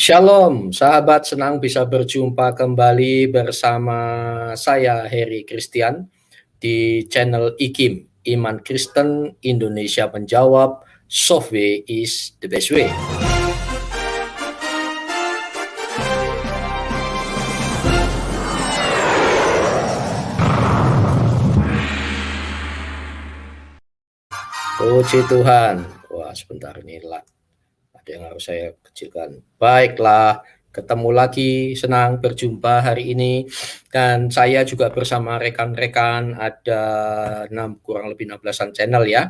Shalom, sahabat, senang bisa berjumpa kembali bersama saya Heri Christian di channel IKIM, Iman Kristen Indonesia Menjawab, Software is the best way. Puji Tuhan. Wah, sebentar ini lah. Ada yang harus saya kecilkan. Baiklah, ketemu lagi, senang berjumpa hari ini. Dan saya juga bersama rekan-rekan, ada kurang lebih 16-an channel ya.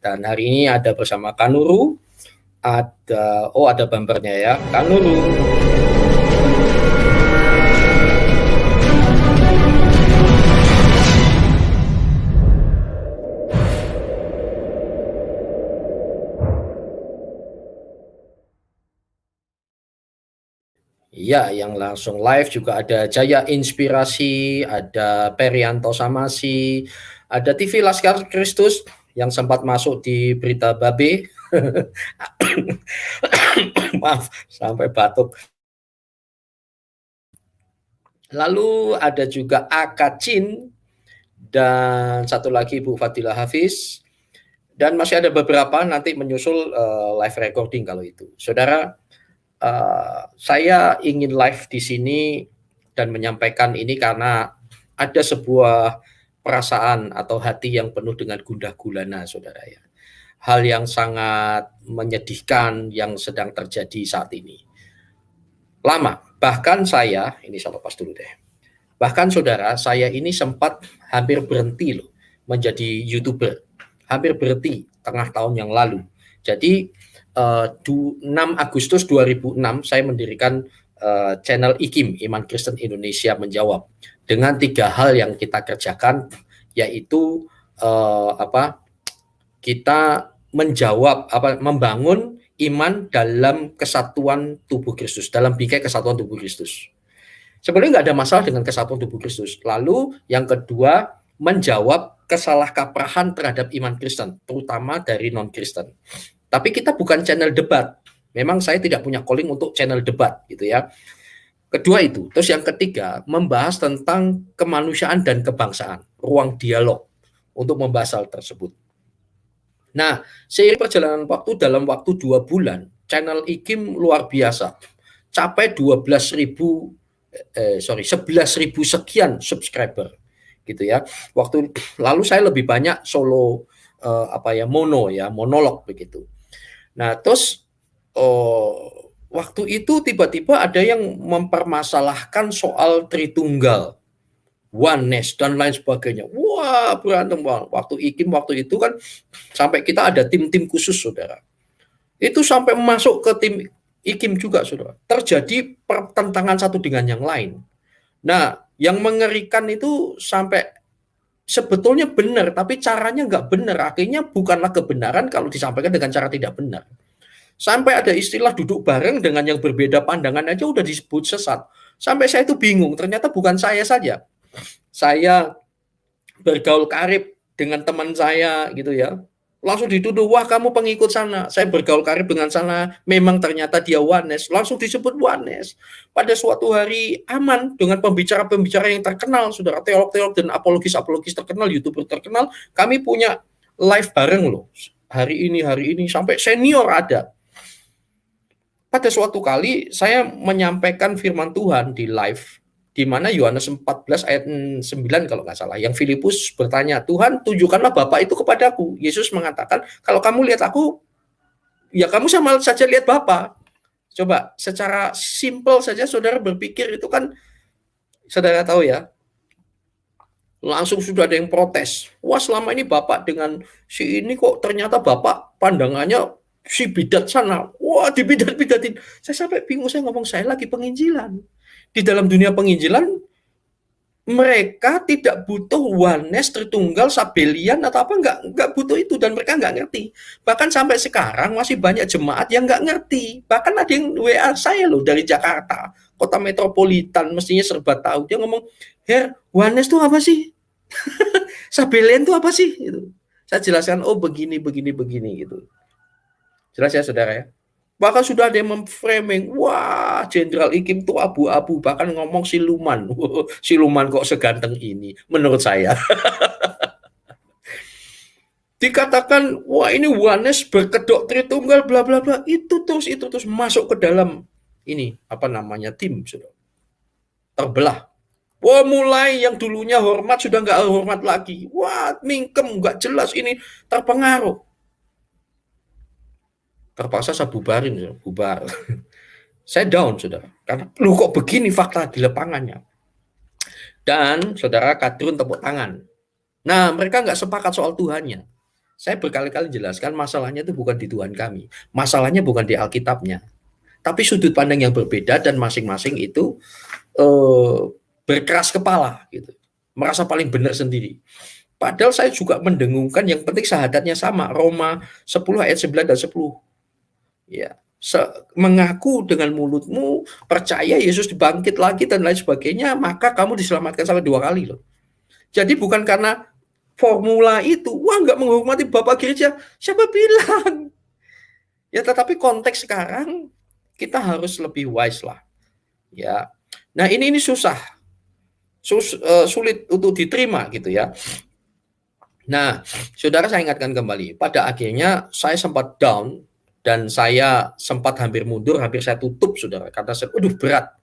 Dan hari ini ada bersama Kanuru, ada bumpernya ya, Kanuru. Ya, yang langsung live juga ada Jaya Inspirasi, ada Perianto Samasi, ada TV Laskar Kristus yang sempat masuk di berita Babe. Maaf, sampai batuk. Lalu ada juga Akacin dan satu lagi Bu Fadilah Hafiz. Dan masih ada beberapa nanti menyusul live recording kalau itu. Saudara, saya ingin live di sini dan menyampaikan ini karena ada sebuah perasaan atau hati yang penuh dengan gundah gulana, saudara ya. Hal yang sangat menyedihkan yang sedang terjadi saat ini. Lama, bahkan saya, ini saya lepas dulu deh. Bahkan saudara, saya ini sempat hampir berhenti loh menjadi YouTuber. Hampir berhenti tengah tahun yang lalu. Jadi 6 Agustus 2006 saya mendirikan channel IKIM, Iman Kristen Indonesia Menjawab, dengan 3 hal yang kita kerjakan, yaitu kita menjawab membangun iman dalam kesatuan tubuh Kristus, dalam bingkai kesatuan tubuh Kristus. Sebenarnya nggak ada masalah dengan kesatuan tubuh Kristus. Lalu yang kedua, menjawab kesalahkaprahan terhadap iman Kristen, terutama dari non-Kristen. Tapi kita bukan channel debat. Memang saya tidak punya calling untuk channel debat gitu ya. Kedua itu. Terus yang ketiga, membahas tentang kemanusiaan dan kebangsaan, ruang dialog untuk membahas hal tersebut. Nah, seiring perjalanan waktu, dalam waktu 2 bulan, channel IKIM luar biasa. Capai 11.000 sekian subscriber gitu ya. Waktu lalu saya lebih banyak solo monolog begitu. Nah, terus waktu itu tiba-tiba ada yang mempermasalahkan soal Tritunggal, oneness dan lain sebagainya. Wah, berantem banget. Waktu IKIM waktu itu kan sampai kita ada tim-tim khusus, saudara. Itu sampai masuk ke tim IKIM juga, saudara. Terjadi pertentangan satu dengan yang lain. Nah, yang mengerikan itu sampai sebetulnya benar, tapi caranya nggak benar. Akhirnya bukanlah kebenaran kalau disampaikan dengan cara tidak benar. Sampai ada istilah duduk bareng dengan yang berbeda pandangan aja udah disebut sesat. Sampai saya itu bingung, ternyata bukan saya saja. Saya bergaul karib dengan teman saya gitu ya. Langsung dituduh, wah kamu pengikut sana. Saya bergaul karib dengan sana, memang ternyata dia oneness. Langsung disebut oneness. Pada suatu hari aman dengan pembicara-pembicara yang terkenal, saudara, teolog-teolog dan apologis-apologis terkenal, YouTuber terkenal. Kami punya live bareng loh. Hari ini, sampai senior ada. Pada suatu kali saya menyampaikan firman Tuhan di live, di mana Yohanes 14 ayat 9 kalau nggak salah, yang Filipus bertanya, Tuhan tunjukkanlah Bapa itu kepadaku. Yesus mengatakan, kalau kamu lihat aku, ya kamu sama saja lihat Bapa. Coba secara simpel saja saudara berpikir itu kan, saudara tahu ya, langsung sudah ada yang protes. Wah, selama ini Bapak dengan si ini kok ternyata Bapak pandangannya si bidat sana. Wah, dibidat-bidatin. Saya sampai bingung, saya ngomong saya lagi penginjilan. Di dalam dunia penginjilan, mereka tidak butuh oneness, Tritunggal, Sabelian atau apa, nggak butuh itu, dan mereka nggak ngerti. Bahkan sampai sekarang masih banyak jemaat yang nggak ngerti. Bahkan ada yang WA saya loh dari Jakarta, kota metropolitan, mestinya serba tahu. Dia ngomong, Her, oneness itu apa sih? Sabelian itu apa sih? Gitu. Saya jelaskan, oh begini gitu. Jelas ya saudara ya? Bahkan sudah ada yang memframing, wah Jenderal Ikim tuh abu-abu, bahkan ngomong siluman. Siluman kok seganteng ini, menurut saya. Dikatakan, wah ini Wanes berkedok Tritunggal, bla bla bla, itu terus masuk ke dalam ini, apa namanya, tim, sudah terbelah. Wah mulai yang dulunya hormat sudah nggak hormat lagi. Wah mingkem, nggak jelas ini, terpengaruh. Terpaksa saya bubarin, bubar. Saya down, saudara. Karena, lu kok begini fakta di lapangannya. Dan saudara kadrun tepuk tangan. Nah, mereka nggak sepakat soal Tuhannya. Saya berkali-kali jelaskan masalahnya itu bukan di Tuhan kami. Masalahnya bukan di Alkitabnya. Tapi sudut pandang yang berbeda dan masing-masing itu berkeras kepala gitu. Merasa paling benar sendiri. Padahal saya juga mendengungkan yang penting syahadatnya sama. Roma 10 ayat 9 dan 10. Ya, mengaku dengan mulutmu, percaya Yesus dibangkit lagi dan lain sebagainya, maka kamu diselamatkan sampai 2 kali loh. Jadi bukan karena formula itu, wah nggak menghormati Bapak Gereja, siapa bilang? Ya tetapi konteks sekarang kita harus lebih wise lah. Ya, nah ini susah, sulit untuk diterima gitu ya. Nah, saudara saya ingatkan kembali, pada akhirnya saya sempat down dan saya sempat hampir mundur, hampir saya tutup saudara, karena saya, berat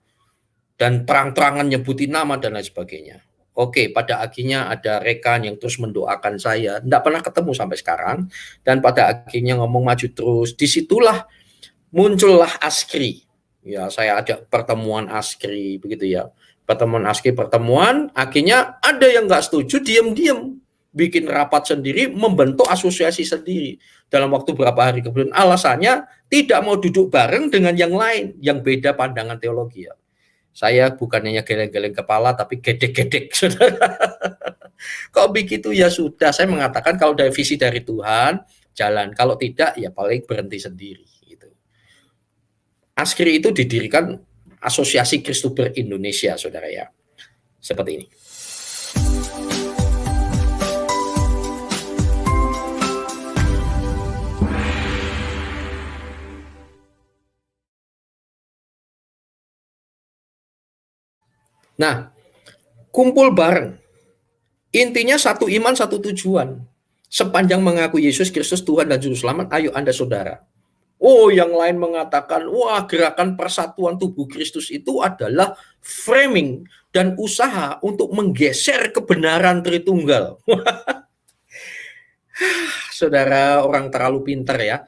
dan terang-terangan nyebutin nama dan lain sebagainya. Oke, pada akhirnya ada rekan yang terus mendoakan saya, tidak pernah ketemu sampai sekarang, dan pada akhirnya ngomong maju terus. Disitulah muncullah Askri. Ya, saya ada pertemuan Askri, begitu ya. Pertemuan Askri, akhirnya ada yang nggak setuju, diam-diam bikin rapat sendiri, membentuk asosiasi sendiri. Dalam waktu berapa hari kemudian, alasannya tidak mau duduk bareng dengan yang lain, yang beda pandangan teologi ya. Saya bukan hanya geleng-geleng kepala, tapi gedek-gedek. Kok begitu ya sudah, saya mengatakan kalau dari visi dari Tuhan, jalan. Kalau tidak, ya paling berhenti sendiri. Gitu. Askri itu didirikan Asosiasi Kristuber Indonesia, saudara ya. Seperti ini. Nah, kumpul bareng. Intinya satu iman, satu tujuan. Sepanjang mengaku Yesus Kristus Tuhan dan Juru Selamat, ayo Anda saudara. Oh, yang lain mengatakan, wah gerakan persatuan tubuh Kristus itu adalah framing dan usaha untuk menggeser kebenaran Tritunggal. Saudara, orang terlalu pintar ya.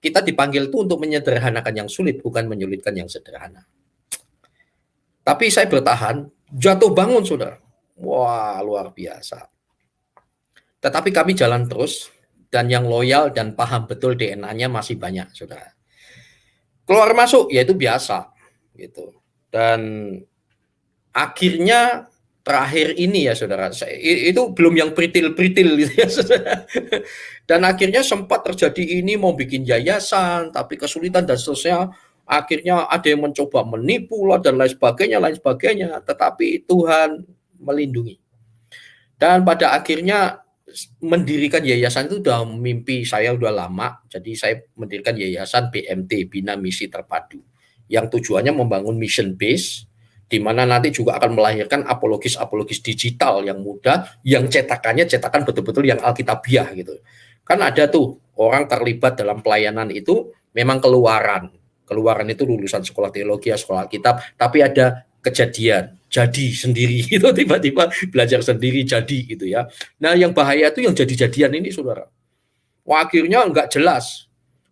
Kita dipanggil itu untuk menyederhanakan yang sulit, bukan menyulitkan yang sederhana. Tapi saya bertahan, jatuh bangun saudara. Wah, luar biasa. Tetapi kami jalan terus, dan yang loyal dan paham betul DNA-nya masih banyak, saudara. Keluar masuk, ya itu biasa. Gitu. Dan akhirnya terakhir ini ya saudara, itu belum yang pritil-pritil gitu ya saudara. Dan akhirnya sempat terjadi ini mau bikin yayasan, tapi kesulitan dan seterusnya. Akhirnya ada yang mencoba menipu lah dan lain sebagainya. Tetapi Tuhan melindungi. Dan pada akhirnya mendirikan yayasan itu udah mimpi saya udah lama. Jadi saya mendirikan yayasan BMT, Bina Misi Terpadu, yang tujuannya membangun mission base, di mana nanti juga akan melahirkan apologis digital yang mudah, yang cetakan betul-betul yang alkitabiah gitu. Kan ada tuh orang terlibat dalam pelayanan itu memang keluaran itu lulusan sekolah teologi, sekolah Alkitab, tapi ada kejadian jadi sendiri itu tiba-tiba belajar sendiri jadi gitu ya. Nah yang bahaya itu yang jadi-jadian ini saudara. Wah, akhirnya nggak jelas.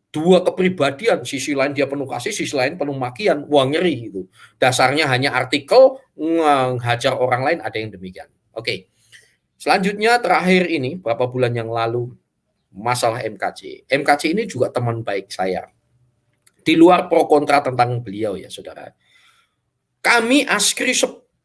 Dua kepribadian, sisi lain dia penuh kasih, sisi lain penuh makian, wah ngeri gitu. Dasarnya hanya artikel, menghajar orang lain, ada yang demikian. Oke, selanjutnya terakhir ini, beberapa bulan yang lalu, masalah MKC. MKC ini juga teman baik saya. Di luar pro kontra tentang beliau ya saudara. Kami Askri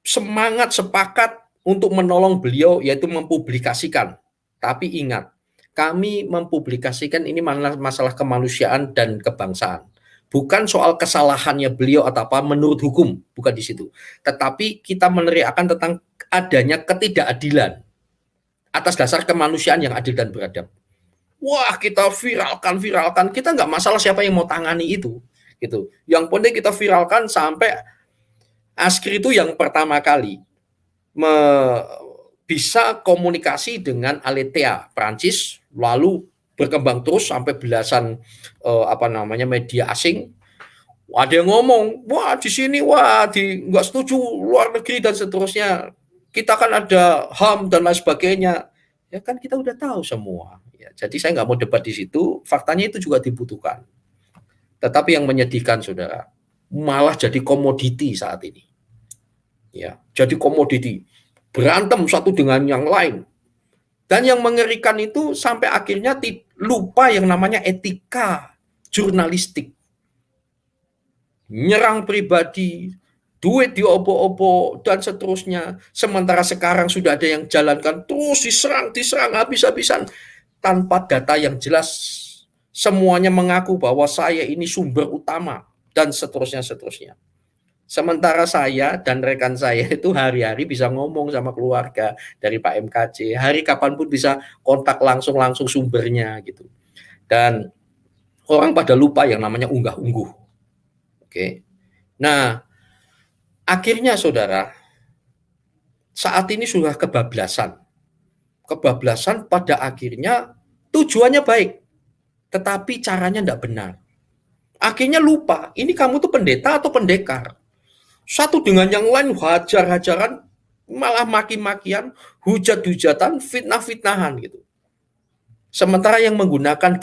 semangat sepakat untuk menolong beliau, yaitu mempublikasikan. Tapi ingat, kami mempublikasikan ini masalah kemanusiaan dan kebangsaan. Bukan soal kesalahannya beliau atau apa menurut hukum, bukan di situ. Tetapi kita meneriakkan tentang adanya ketidakadilan atas dasar kemanusiaan yang adil dan beradab. Wah, kita viralkan. Kita nggak masalah siapa yang mau tangani itu. gitu. Yang penting kita viralkan sampai Askri itu yang pertama kali bisa komunikasi dengan Aletheia Prancis, lalu berkembang terus sampai belasan media asing. Ada yang ngomong, wah di sini, wah nggak setuju luar negeri dan seterusnya. Kita kan ada HAM dan lain sebagainya. Ya kan kita udah tahu semua. Ya, jadi saya nggak mau debat di situ. Faktanya itu juga dibutuhkan. Tetapi yang menyedihkan, saudara, malah jadi komoditi saat ini. Ya, jadi komoditi. Berantem satu dengan yang lain. Dan yang mengerikan itu sampai akhirnya lupa yang namanya etika jurnalistik. Nyerang pribadi, duit diobo-obo, dan seterusnya. Sementara sekarang sudah ada yang jalankan, terus diserang habis-habisan. Tanpa data yang jelas, semuanya mengaku bahwa saya ini sumber utama, dan seterusnya. Sementara saya dan rekan saya itu hari-hari bisa ngomong sama keluarga dari Pak MKC, hari kapanpun bisa kontak langsung sumbernya gitu. Dan orang pada lupa yang namanya unggah-ungguh. Oke. Nah, akhirnya saudara, saat ini sudah kebablasan. Kebablasan pada akhirnya tujuannya baik, tetapi caranya tidak benar. Akhirnya lupa, ini kamu tuh pendeta atau pendekar. Satu dengan yang lain hajar-hajaran, malah maki-makian, hujat-hujatan, fitnah-fitnahan gitu. Sementara yang menggunakan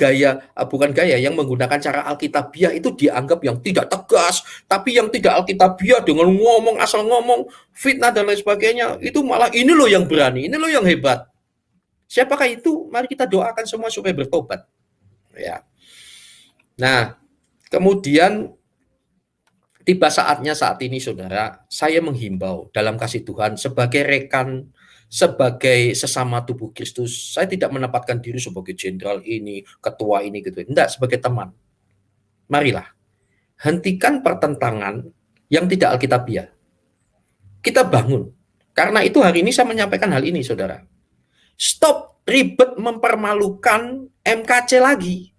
yang menggunakan cara Alkitabiah itu dianggap yang tidak tegas, tapi yang tidak Alkitabiah dengan ngomong, asal ngomong, fitnah dan lain sebagainya, itu malah ini loh yang berani, ini loh yang hebat. Siapakah itu? Mari kita doakan semua supaya bertobat. Ya. Nah, kemudian tiba saatnya saat ini, saudara, saya menghimbau dalam kasih Tuhan sebagai rekan, sebagai sesama tubuh Kristus. Saya tidak menempatkan diri sebagai jenderal ini, ketua ini gitu. Tidak, sebagai teman. Marilah, hentikan pertentangan yang tidak Alkitabiah. Kita bangun. Karena itu hari ini saya menyampaikan hal ini, saudara. Stop ribet mempermalukan MKC lagi.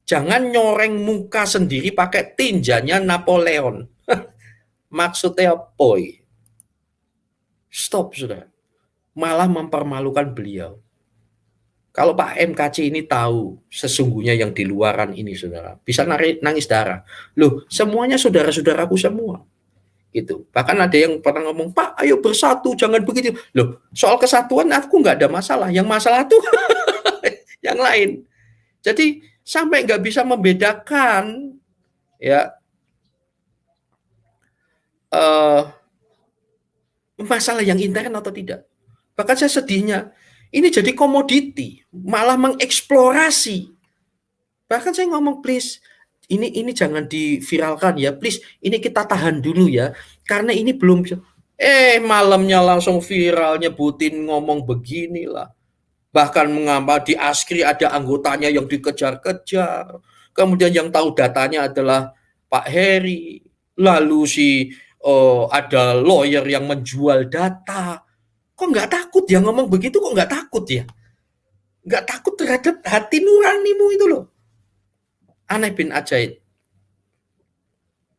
Jangan nyoreng muka sendiri pakai tinjanya Napoleon. Maksudnya poi. Stop, saudara. Malah mempermalukan beliau. Kalau Pak MKC ini tahu sesungguhnya yang di luaran ini, saudara, bisa nangis darah. Loh, semuanya saudara-saudaraku semua. Gitu. Bahkan ada yang pernah ngomong, Pak, ayo bersatu, jangan begitu. Loh, soal kesatuan aku nggak ada masalah. Yang masalah tuh yang lain. Jadi sampai nggak bisa membedakan, ya, masalah yang intern atau tidak. Bahkan saya sedihnya, ini jadi komoditi, malah mengeksplorasi. Bahkan saya ngomong, please, ini jangan diviralkan ya, please, ini kita tahan dulu ya, karena ini belum bisa. Malamnya langsung viral, nyebutin ngomong beginilah. Bahkan mengapa di Askri ada anggotanya yang dikejar-kejar. Kemudian yang tahu datanya adalah Pak Heri. Lalu ada lawyer yang menjual data. Kok nggak takut ya ngomong begitu? Kok nggak takut ya? Nggak takut terhadap hati nuranimu itu loh. Aneh bin ajaib.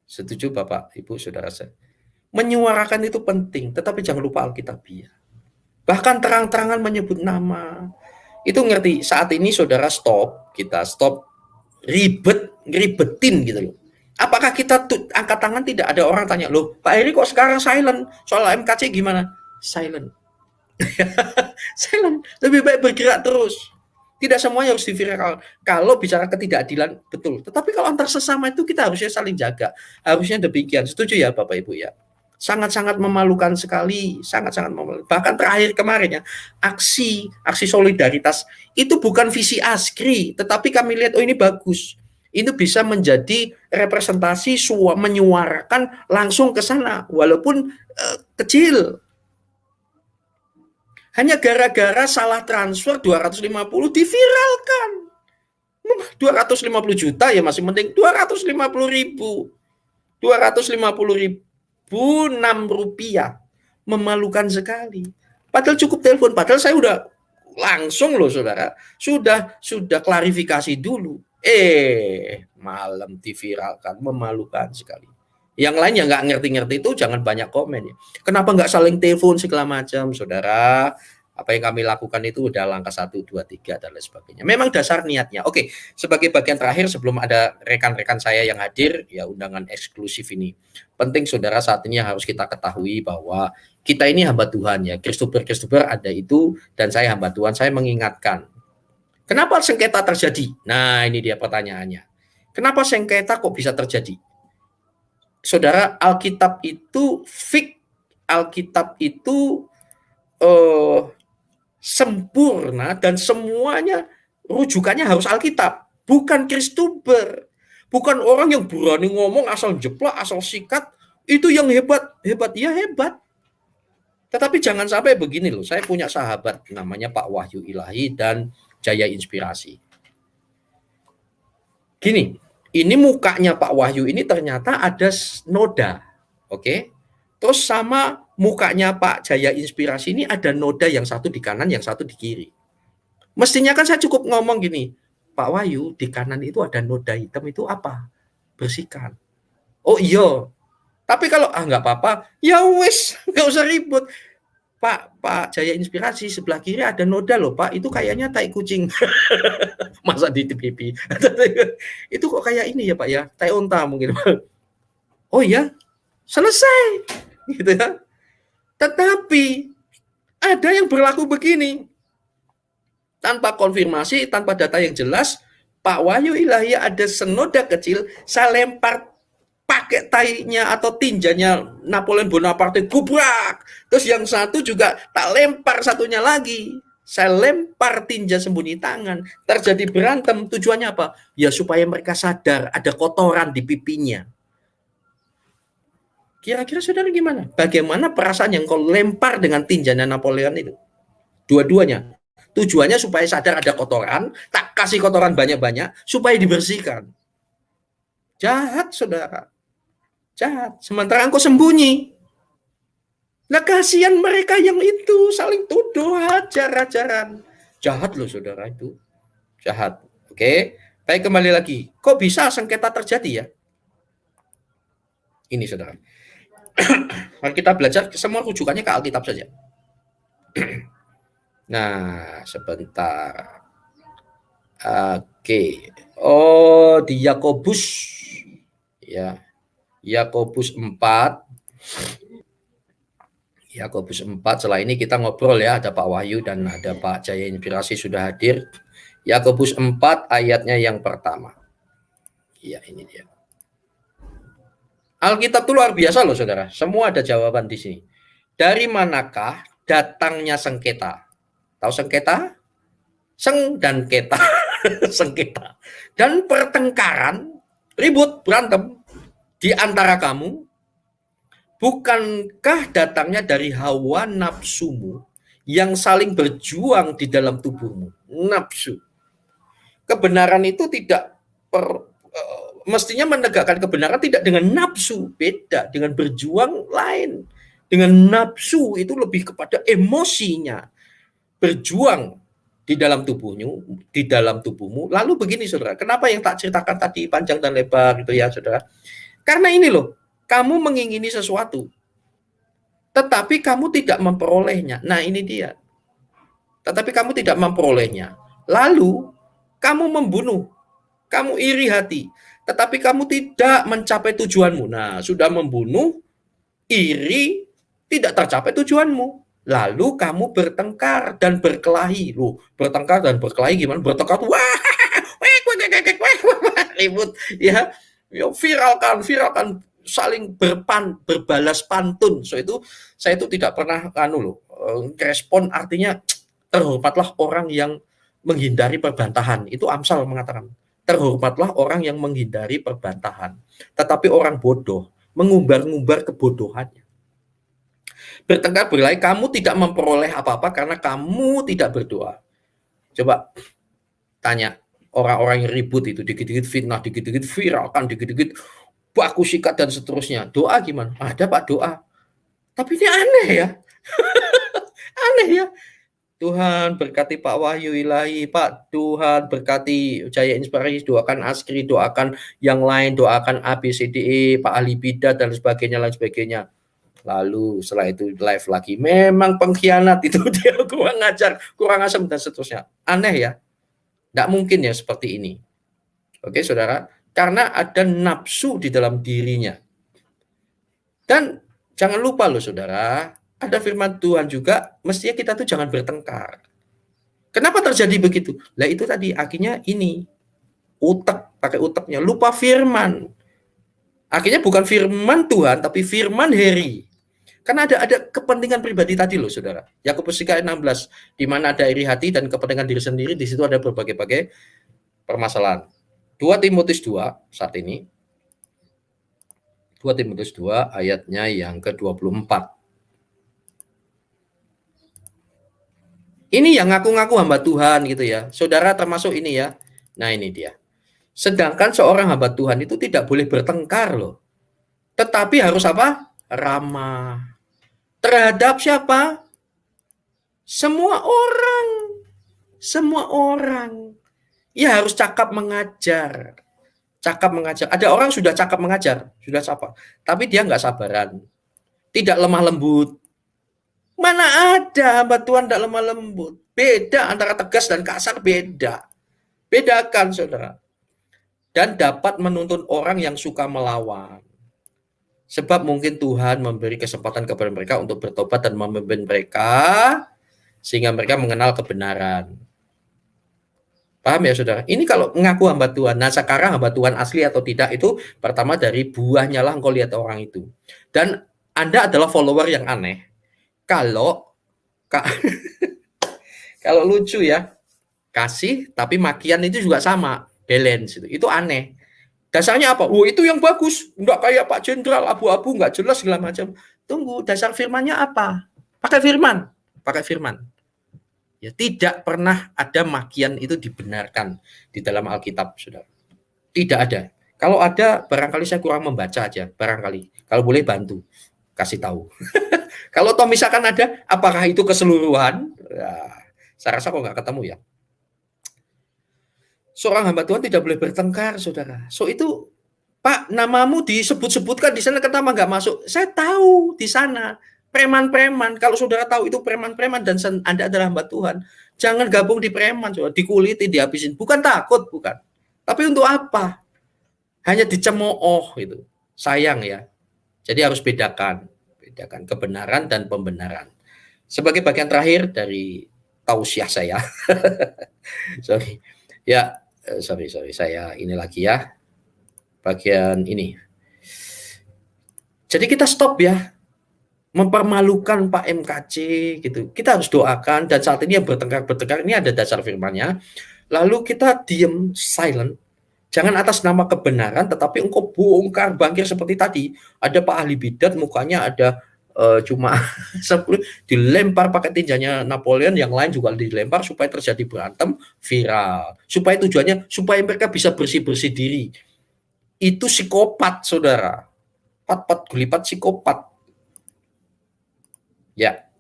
Setuju Bapak, Ibu, Saudara saya. Menyuarakan itu penting, tetapi jangan lupa Alkitabiah. Bahkan terang-terangan menyebut nama. Itu ngerti, saat ini saudara kita stop ribetin gitu loh. Apakah kita angkat tangan, tidak ada orang tanya, loh Pak Heri kok sekarang silent, soal MKC gimana? Silent. Silent, lebih baik bergerak terus. Tidak semuanya harus diviral. Kalau bicara ketidakadilan, betul. Tetapi kalau antar sesama itu kita harusnya saling jaga. Harusnya demikian. Setuju ya Bapak Ibu ya? Sangat-sangat memalukan sekali, sangat-sangat memalukan. Bahkan terakhir kemarin ya, aksi solidaritas itu bukan visi Askri, tetapi kami lihat, oh ini bagus. Itu bisa menjadi representasi menyuarakan langsung ke sana, walaupun kecil. Hanya gara-gara salah transfer 250 diviralkan. 250 juta ya masih penting, 250 ribu. 250 ribu. Rp6 memalukan sekali. Padahal cukup telepon, padahal saya udah langsung loh saudara, sudah klarifikasi dulu. malam diviralkan, memalukan sekali. Yang lain yang nggak ngerti-ngerti itu jangan banyak komen ya. Kenapa nggak saling telepon segala macam, saudara? Apa yang kami lakukan itu udah langkah 1, 2, 3 dan lain sebagainya. Memang dasar niatnya. Oke, sebagai bagian terakhir sebelum ada rekan-rekan saya yang hadir, ya undangan eksklusif ini. Penting saudara saat ini harus kita ketahui bahwa kita ini hamba Tuhan ya. Kristober ada itu dan saya hamba Tuhan. Saya mengingatkan. Kenapa sengketa terjadi? Nah, ini dia pertanyaannya. Kenapa sengketa kok bisa terjadi? Saudara, Alkitab itu fik, Alkitab itu sempurna dan semuanya rujukannya harus Alkitab, bukan Kristober, bukan orang yang berani ngomong asal jeplak, asal sikat, itu yang hebat, ya hebat. Tetapi jangan sampai begini loh, saya punya sahabat namanya Pak Wahyu Ilahi dan Jaya Inspirasi. Gini, ini mukanya Pak Wahyu ini ternyata ada noda, oke? Terus sama mukanya Pak Jaya Inspirasi ini ada noda yang satu di kanan, yang satu di kiri. Mestinya kan saya cukup ngomong gini, Pak Wahyu di kanan itu ada noda hitam itu apa? Bersihkan. Oh iya. Tapi kalau nggak apa-apa, ya wis nggak usah ribut. Pak Jaya Inspirasi sebelah kiri ada noda loh Pak, itu kayaknya tai kucing. Masa di pipi. Itu kok kayak ini ya Pak ya, tai unta mungkin. Oh iya, selesai. Gitu ya. Tetapi ada yang berlaku begini. Tanpa konfirmasi, tanpa data yang jelas, Pak Wahyu Ilahi ada senoda kecil, saya lempar pakai tainya atau tinjanya Napoleon Bonaparte, gubrak. Terus yang satu juga tak lempar satunya lagi. Saya lempar tinja sembunyi tangan. Terjadi berantem, tujuannya apa? Ya supaya mereka sadar ada kotoran di pipinya. Kira-kira saudara gimana? Bagaimana perasaan yang kau lempar dengan tinjanya Napoleon itu? Dua-duanya. Tujuannya supaya sadar ada kotoran, tak kasih kotoran banyak-banyak, supaya dibersihkan. Jahat, saudara. Jahat. Sementara engkau sembunyi. Nah, kasihan mereka yang itu saling tuduh, hajar-hajaran. Jahat loh, saudara itu. Jahat. Oke. Baik, kembali lagi. Kok bisa sengketa terjadi ya? Ini, saudara. Mari kita belajar, semua rujukannya ke Alkitab saja. Nah, sebentar. Oke. Oh, di Yakobus. Ya. Yakobus 4. Yakobus 4, setelah ini kita ngobrol ya, ada Pak Wahyu dan ada Pak Jaya Inspirasi sudah hadir. Yakobus 4 ayatnya yang pertama. Iya, ini dia. Alkitab itu luar biasa loh saudara, semua ada jawaban di sini. Dari manakah datangnya sengketa? Tahu sengketa? Seng dan keta. Sengketa. Dan pertengkaran, ribut, berantem di antara kamu, bukankah datangnya dari hawa nafsumu yang saling berjuang di dalam tubuhmu? Nafsu. Kebenaran itu tidak mestinya menegakkan kebenaran tidak dengan nafsu, beda dengan berjuang lain. Dengan nafsu itu lebih kepada emosinya. Berjuang di dalam tubuhmu. Lalu begini saudara, kenapa yang tak ceritakan tadi panjang dan lebar gitu ya saudara? Karena ini loh, kamu mengingini sesuatu, tetapi kamu tidak memperolehnya. Nah ini dia. Tetapi kamu tidak memperolehnya. Lalu kamu membunuh, kamu iri hati, tetapi kamu tidak mencapai tujuanmu. Nah sudah membunuh, iri, tidak tercapai tujuanmu. Lalu kamu bertengkar dan berkelahi. Loh, bertengkar dan berkelahi gimana? Bertengkar tuh wah, ribut ya. Viralkan saling berbalas pantun. So itu saya itu tidak pernah respon, artinya terhormatlah orang yang menghindari perbantahan. Itu Amsal mengatakan, terhormatlah orang yang menghindari perbantahan. Tetapi orang bodoh mengumbar-ngumbar kebodohannya. Bertengkar berkelahi, kamu tidak memperoleh apa-apa karena kamu tidak berdoa. Coba tanya orang-orang yang ribut itu, dikit-dikit fitnah, dikit-dikit viralkan, dikit-dikit baku sikat dan seterusnya. Doa gimana? Ada Pak doa. Tapi ini aneh ya. Aneh ya. Tuhan berkati Pak Wahyu Ilahi, Pak Tuhan berkati Jaya Inspirasi, doakan Askri, doakan yang lain, doakan A, B, C, D, E, Pak Ali Bidat, dan sebagainya, lain sebagainya. Lalu setelah itu live lagi, memang pengkhianat itu dia kurang ngajar, kurang asem, dan seterusnya. Aneh ya, tidak mungkin ya seperti ini. Oke saudara, karena ada nafsu di dalam dirinya. Dan jangan lupa loh saudara, ada firman Tuhan juga, mestinya kita tuh jangan bertengkar. Kenapa terjadi begitu? Lah itu tadi akhirnya ini utek, pakai uteknya, lupa firman. Akhirnya bukan firman Tuhan, tapi firman Heri. Karena ada kepentingan pribadi tadi loh saudara. Yakobus 3 ayat 16, di mana ada iri hati dan kepentingan diri sendiri, di situ ada berbagai-bagai permasalahan. 2 Timotius 2 saat ini. 2 Timotius 2 ayatnya yang ke-24. Ini yang ngaku-ngaku hamba Tuhan gitu ya. Saudara termasuk ini ya. Nah ini dia. Sedangkan seorang hamba Tuhan itu tidak boleh bertengkar loh. Tetapi harus apa? Ramah. Terhadap siapa? Semua orang. Semua orang. Ya harus cakap mengajar. Cakap mengajar. Ada orang sudah cakap mengajar. Sudah apa? Tapi dia nggak sabaran. Tidak lemah lembut. Mana ada hamba Tuhan tidak lemah lembut. Beda antara tegas dan kasar, beda. Bedakan saudara. Dan dapat menuntun orang yang suka melawan. Sebab mungkin Tuhan memberi kesempatan kepada mereka untuk bertobat dan memimpin mereka sehingga mereka mengenal kebenaran. Paham ya saudara? Ini kalau mengaku hamba Tuhan. Nah sekarang hamba Tuhan asli atau tidak itu pertama dari buahnya lah engkau lihat orang itu. Dan Anda adalah follower yang aneh. Kalau kalau lucu ya, kasih tapi makian itu juga sama, balance itu aneh. Dasarnya apa? Oh itu yang bagus, enggak kayak Pak Jenderal abu-abu, enggak jelas segala macam. Tunggu, dasar firmannya apa? Pakai firman, pakai firman. Ya tidak pernah ada makian itu dibenarkan di dalam Alkitab, saudara. Tidak ada. Kalau ada, barangkali saya kurang membaca aja, barangkali. Kalau boleh bantu, kasih tahu. Kalau toh misalkan ada, apakah itu keseluruhan? Nah, saya rasa kok nggak ketemu ya. Seorang hamba Tuhan tidak boleh bertengkar, saudara. So itu, Pak, namamu disebut-sebutkan di sana, kenapa nggak masuk? Saya tahu di sana preman-preman. Kalau saudara tahu itu preman-preman dan Anda adalah hamba Tuhan, jangan gabung di preman, saudara. Dikuliti, dihabisin. Bukan takut, bukan. Tapi untuk apa? Hanya dicemooh itu. Sayang ya. Jadi harus bedakan kebenaran dan pembenaran. Sebagai bagian terakhir dari tausiah saya, sorry, ya, sorry, saya ini lagi ya, bagian ini. Jadi kita stop ya, mempermalukan Pak MKC gitu. Kita harus doakan dan saat ini yang bertengkar ini ada dasar firmannya. Lalu kita diam, silent. Jangan atas nama kebenaran, tetapi engkau bongkar bangkir seperti tadi. Ada Pak ahli bidat, mukanya ada cuma 10, dilempar pakai tinjanya Napoleon, yang lain juga dilempar supaya terjadi berantem viral. Supaya tujuannya, supaya mereka bisa bersih-bersih diri. Itu psikopat, saudara. Pat-pat gulipat psikopat. Ya.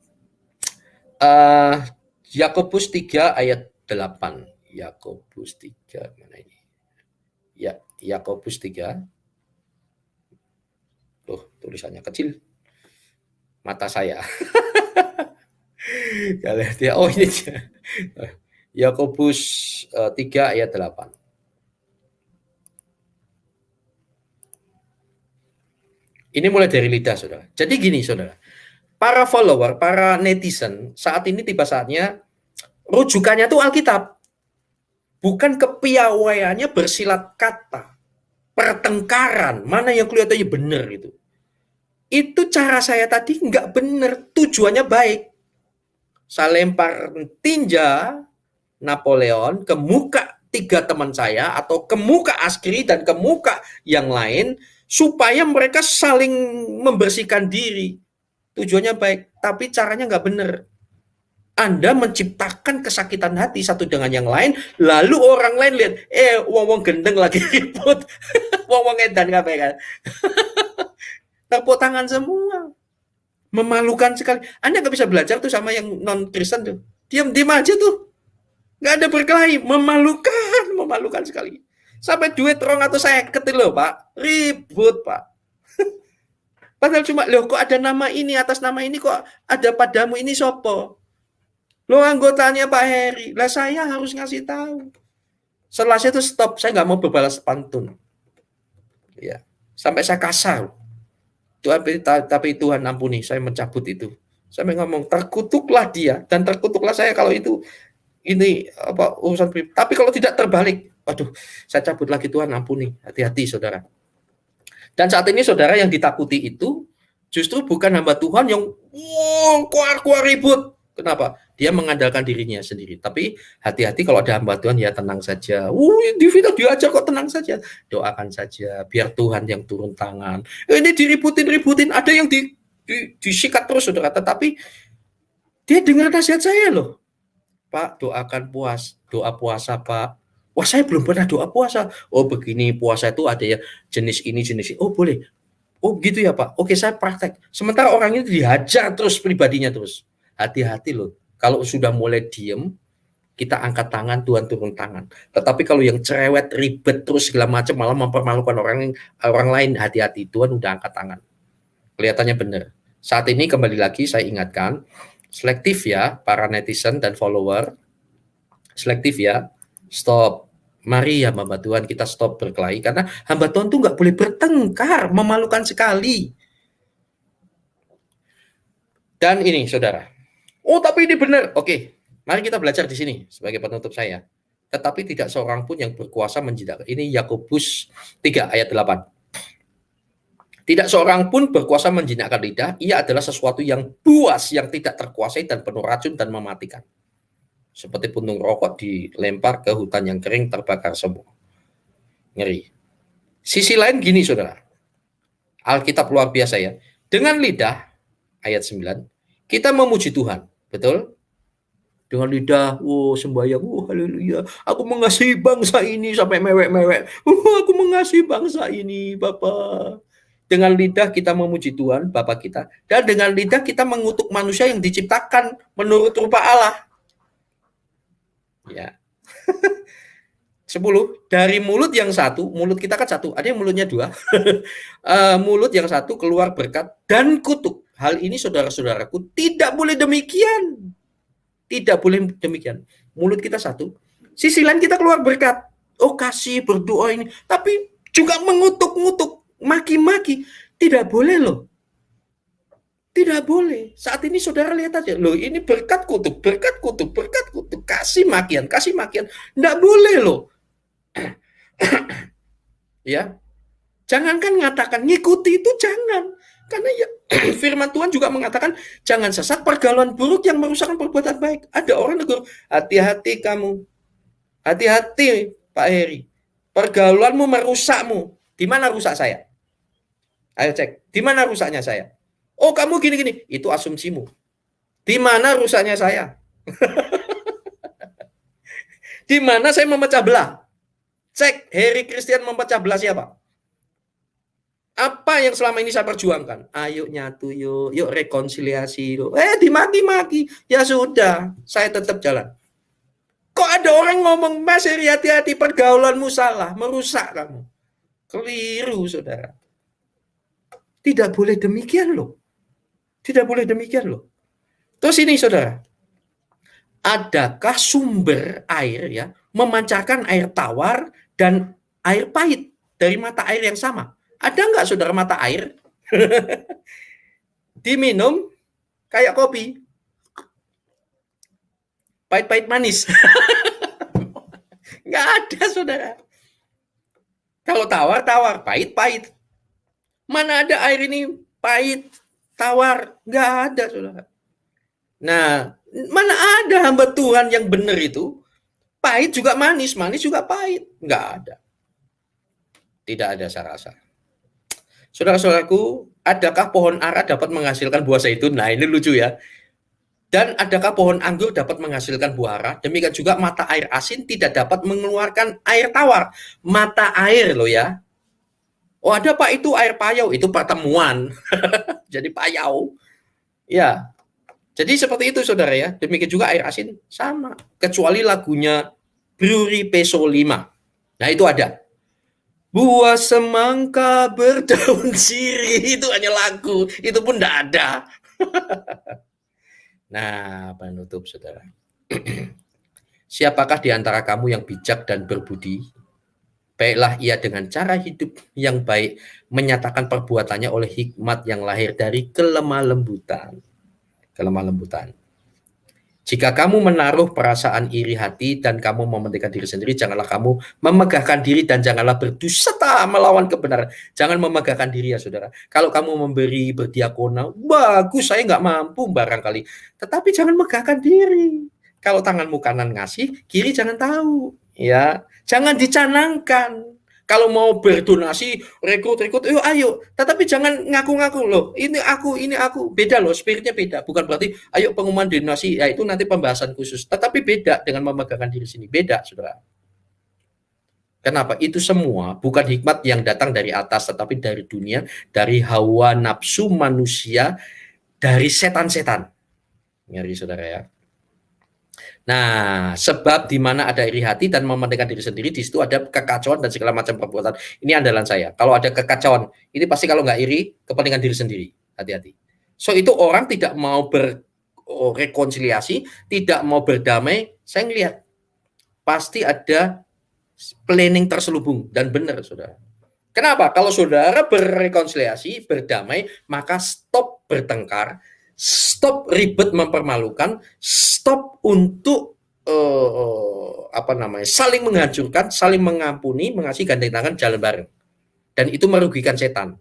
Yakobus 3 ayat 8. Yakobus 3 mana ini? Ya, Yakobus 3. Tuh, tulisannya kecil. Mata saya. Kalian dia, oh ini dia. Yakobus 3 ayat 8. Ini mulai dari lidah, saudara. Jadi gini, saudara. Para follower, para netizen, saat ini tiba saatnya rujukannya tuh Alkitab. Bukan kepiawaiannya bersilat kata. Pertengkaran, mana yang kelihatannya benar itu. Itu cara saya tadi nggak benar, tujuannya baik. Saya lempar tinja Napoleon ke muka 3 teman saya atau ke muka Askri dan ke muka yang lain supaya mereka saling membersihkan diri. Tujuannya baik, tapi caranya nggak benar. Anda menciptakan kesakitan hati satu dengan yang lain, lalu orang lain lihat, wong gendeng lagi ribut, wong edan ngapain kan? Tepuk tangan semua. Memalukan sekali. Anda nggak bisa belajar tuh sama yang non Kristen tuh. Diam-diam aja tuh. Nggak ada berkelahi. Memalukan sekali. Sampai duit 250 loh, Pak. Ribut, Pak. Padahal cuma, loh kok ada nama ini, atas nama ini kok ada padamu ini sopo? Lo anggotanya Pak Heri. Lah saya harus ngasih tahu. Setelah itu stop, saya nggak mau berbalas pantun. Ya, sampai saya kasar. Tapi Tuhan ampuni, saya mencabut itu. Saya ngomong, terkutuklah dia dan terkutuklah saya kalau itu ini apa urusan pribadi. Tapi kalau tidak terbalik, waduh, saya cabut lagi, Tuhan ampuni. Hati-hati saudara. Dan saat ini saudara yang ditakuti itu justru bukan hamba Tuhan yang keluar ribut. Kenapa? Dia mengandalkan dirinya sendiri. Tapi hati-hati kalau ada hamba Tuhan, ya tenang saja. Di video diajar kok tenang saja. Doakan saja, biar Tuhan yang turun tangan. Ini diributin, ada yang disikat terus saudara. Tetapi dia dengar nasihat saya loh. Pak, doakan doa puasa Pak. Wah, saya belum pernah doa puasa. Oh, begini puasa itu ada ya jenis ini. Oh, boleh. Oh, gitu ya Pak. Oke, saya praktek. Sementara orang ini dihajar terus pribadinya terus. Hati-hati loh. Kalau sudah mulai diem, kita angkat tangan, Tuhan turun tangan. Tetapi kalau yang cerewet, ribet terus segala macam, malah mempermalukan orang lain, hati-hati. Tuhan udah angkat tangan. Kelihatannya benar. Saat ini kembali lagi saya ingatkan, selektif ya para netizen dan follower. Selektif ya. Stop. Mari ya hamba Tuhan kita stop berkelahi. Karena hamba Tuhan tuh nggak boleh bertengkar. Memalukan sekali. Dan ini saudara. Oh tapi ini benar. Oke. Mari kita belajar di sini sebagai penutup saya. Tetapi tidak seorang pun yang berkuasa menjinakkan. Ini Yakobus 3 ayat 8. Tidak seorang pun berkuasa menjinakkan lidah. Ia adalah sesuatu yang buas, yang tidak terkuasai dan penuh racun dan mematikan. Seperti puntung rokok dilempar ke hutan yang kering, terbakar semua. Ngeri. Sisi lain gini saudara. Alkitab luar biasa ya. Dengan lidah, ayat 9, kita memuji Tuhan. Betul? Dengan lidah, sembahyang, haleluya. Aku mengasihi bangsa ini sampai mewek-mewek. Aku mengasihi bangsa ini, Bapak. Dengan lidah kita memuji Tuhan, Bapa kita. Dan dengan lidah kita mengutuk manusia yang diciptakan menurut rupa Allah. Ya. 10. Dari mulut yang satu, mulut kita kan satu, ada yang mulutnya 2. Mulut yang satu keluar berkat dan kutuk. Hal ini saudara-saudaraku tidak boleh demikian. Tidak boleh demikian. Mulut kita satu, sisi lain kita keluar berkat. Oh kasih, berdoa ini. Tapi juga mengutuk-ngutuk, maki-maki. Tidak boleh loh. Tidak boleh. Saat ini saudara lihat aja. Loh ini berkat kutuk, berkat kutuk, berkat kutuk. Kasih makian, kasih makian. Tidak boleh loh. Ya. Jangankan ngatakan, ngikuti itu jangan. Karena ya, firman Tuhan juga mengatakan, jangan sesat pergaulan buruk yang merusakkan perbuatan baik. Ada orang negur, hati-hati kamu. Hati-hati Pak Heri. Pergaulanmu merusakmu. Di mana rusak saya? Ayo cek, di mana rusaknya saya? Oh kamu gini-gini, itu asumsimu. Di mana rusaknya saya? Di mana saya memecah belah? Cek, Heri Christian memecah belah siapa? Apa yang selama ini saya perjuangkan? Ayo nyatu yuk rekonsiliasi yuk. Dimaki-maki. Ya sudah, saya tetap jalan. Kok ada orang ngomong, Mas Heri hati-hati pergaulanmu salah, merusak kamu. Keliru saudara. Tidak boleh demikian loh. Tidak boleh demikian loh. Terus ini saudara, adakah sumber air ya memancarkan air tawar dan air pahit dari mata air yang sama? Ada nggak saudara mata air diminum kayak kopi, pahit-pahit manis? Nggak ada saudara. Kalau tawar, pahit-pahit. Mana ada air ini pahit, tawar? Nggak ada saudara. Nah, mana ada hamba Tuhan yang benar itu pahit juga manis, manis juga pahit? Nggak ada. Tidak ada saya rasa. Saudara-saudaraku, adakah pohon ara dapat menghasilkan buah zaitun? Nah, ini lucu ya. Dan adakah pohon anggur dapat menghasilkan buah ara? Demikian juga mata air asin tidak dapat mengeluarkan air tawar. Mata air loh ya. Oh, ada Pak itu air payau, itu pertemuan. Jadi payau. Ya. Jadi seperti itu saudara ya. Demikian juga air asin sama. Kecuali lagunya Brewery Peso 5. Nah itu ada. Buah semangka berdaun sirih. Itu hanya lagu. Itu pun tidak ada. Nah penutup saudara. Siapakah di antara kamu yang bijak dan berbudi? Baiklah ia dengan cara hidup yang baik menyatakan perbuatannya oleh hikmat yang lahir dari kelemah lembutan. Kelemah lembutan. Jika kamu menaruh perasaan iri hati dan kamu mementingkan diri sendiri, janganlah kamu memegahkan diri dan janganlah berdusta melawan kebenaran. Jangan memegahkan diri ya saudara. Kalau kamu memberi berdiakona, bagus, saya nggak mampu barangkali. Tetapi jangan megahkan diri. Kalau tanganmu kanan ngasih, kiri jangan tahu. Ya, jangan dicanangkan. Kalau mau berdonasi, rekrut, ayo. Tetapi jangan ngaku-ngaku loh. Ini aku. Beda loh, spiritnya beda. Bukan berarti, ayo pengumuman donasi, ya itu nanti pembahasan khusus. Tetapi beda dengan memegahkan diri sini. Beda, saudara. Kenapa? Itu semua bukan hikmat yang datang dari atas, tetapi dari dunia, dari hawa nafsu manusia, dari setan-setan. Ngeri, saudara ya. Nah, sebab di mana ada iri hati dan mementingkan diri sendiri, di situ ada kekacauan dan segala macam perbuatan. Ini andalan saya. Kalau ada kekacauan, ini pasti kalau nggak iri, kepentingan diri sendiri. Hati-hati. So, itu orang tidak mau berrekonsiliasi, tidak mau berdamai, saya ngelihat pasti ada planning terselubung dan benar, saudara. Kenapa? Kalau saudara berrekonsiliasi, berdamai, maka stop bertengkar, stop ribet mempermalukan, stop untuk saling menghancurkan, saling mengampuni, mengasihi, gandeng tangan, jalan bareng. Dan itu merugikan setan.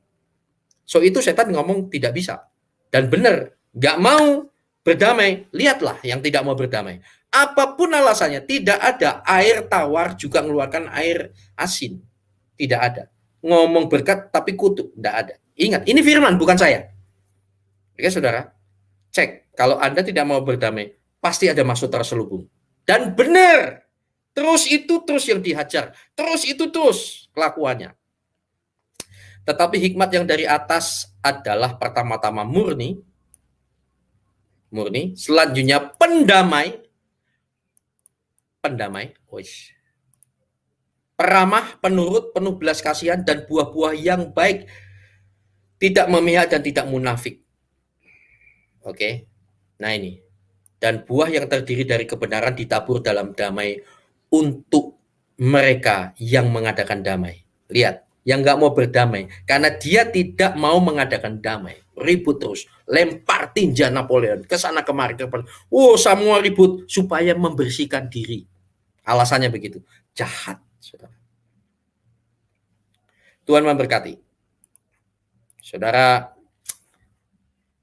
So itu setan ngomong tidak bisa. Dan benar, nggak mau berdamai. Lihatlah yang tidak mau berdamai. Apapun alasannya, tidak ada air tawar juga mengeluarkan air asin. Tidak ada. Ngomong berkat tapi kutuk, tidak ada. Ingat, ini firman bukan saya. Oke saudara, cek. Kalau Anda tidak mau berdamai, pasti ada maksud terselubung. Dan benar, terus yang dihajar, terus kelakuannya. Tetapi hikmat yang dari atas adalah pertama-tama murni, selanjutnya pendamai, peramah, penurut, penuh belas kasihan, dan buah-buah yang baik, tidak memihak dan tidak munafik. Oke, nah ini. Dan buah yang terdiri dari kebenaran ditabur dalam damai untuk mereka yang mengadakan damai. Lihat, yang nggak mau berdamai, karena dia tidak mau mengadakan damai. Ribut terus, lempar tinja Napoleon, ke sana kemari. Semua ribut supaya membersihkan diri. Alasannya begitu, jahat. Saudara. Tuhan memberkati. Saudara,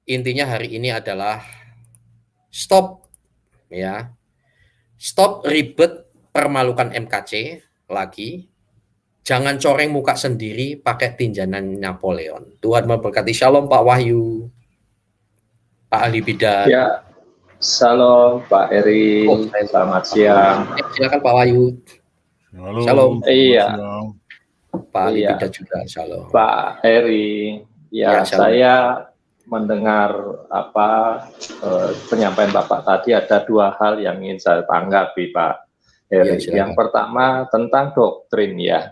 intinya hari ini adalah stop ribet permalukan MKC lagi. Jangan coreng muka sendiri pakai tinjanan Napoleon. Tuhan memberkati. Shalom Pak Wahyu, Pak ahli bidat. Ya, shalom Pak Eri. Selamat siang. Silakan Pak Wahyu. Halo. Shalom. Iya. Pak ahli bidat juga. Shalom. Pak Eri. Ya, saya mendengar penyampaian Bapak tadi, ada dua hal yang ingin saya tanggapi Pak Eri. Yang pertama tentang doktrin ya.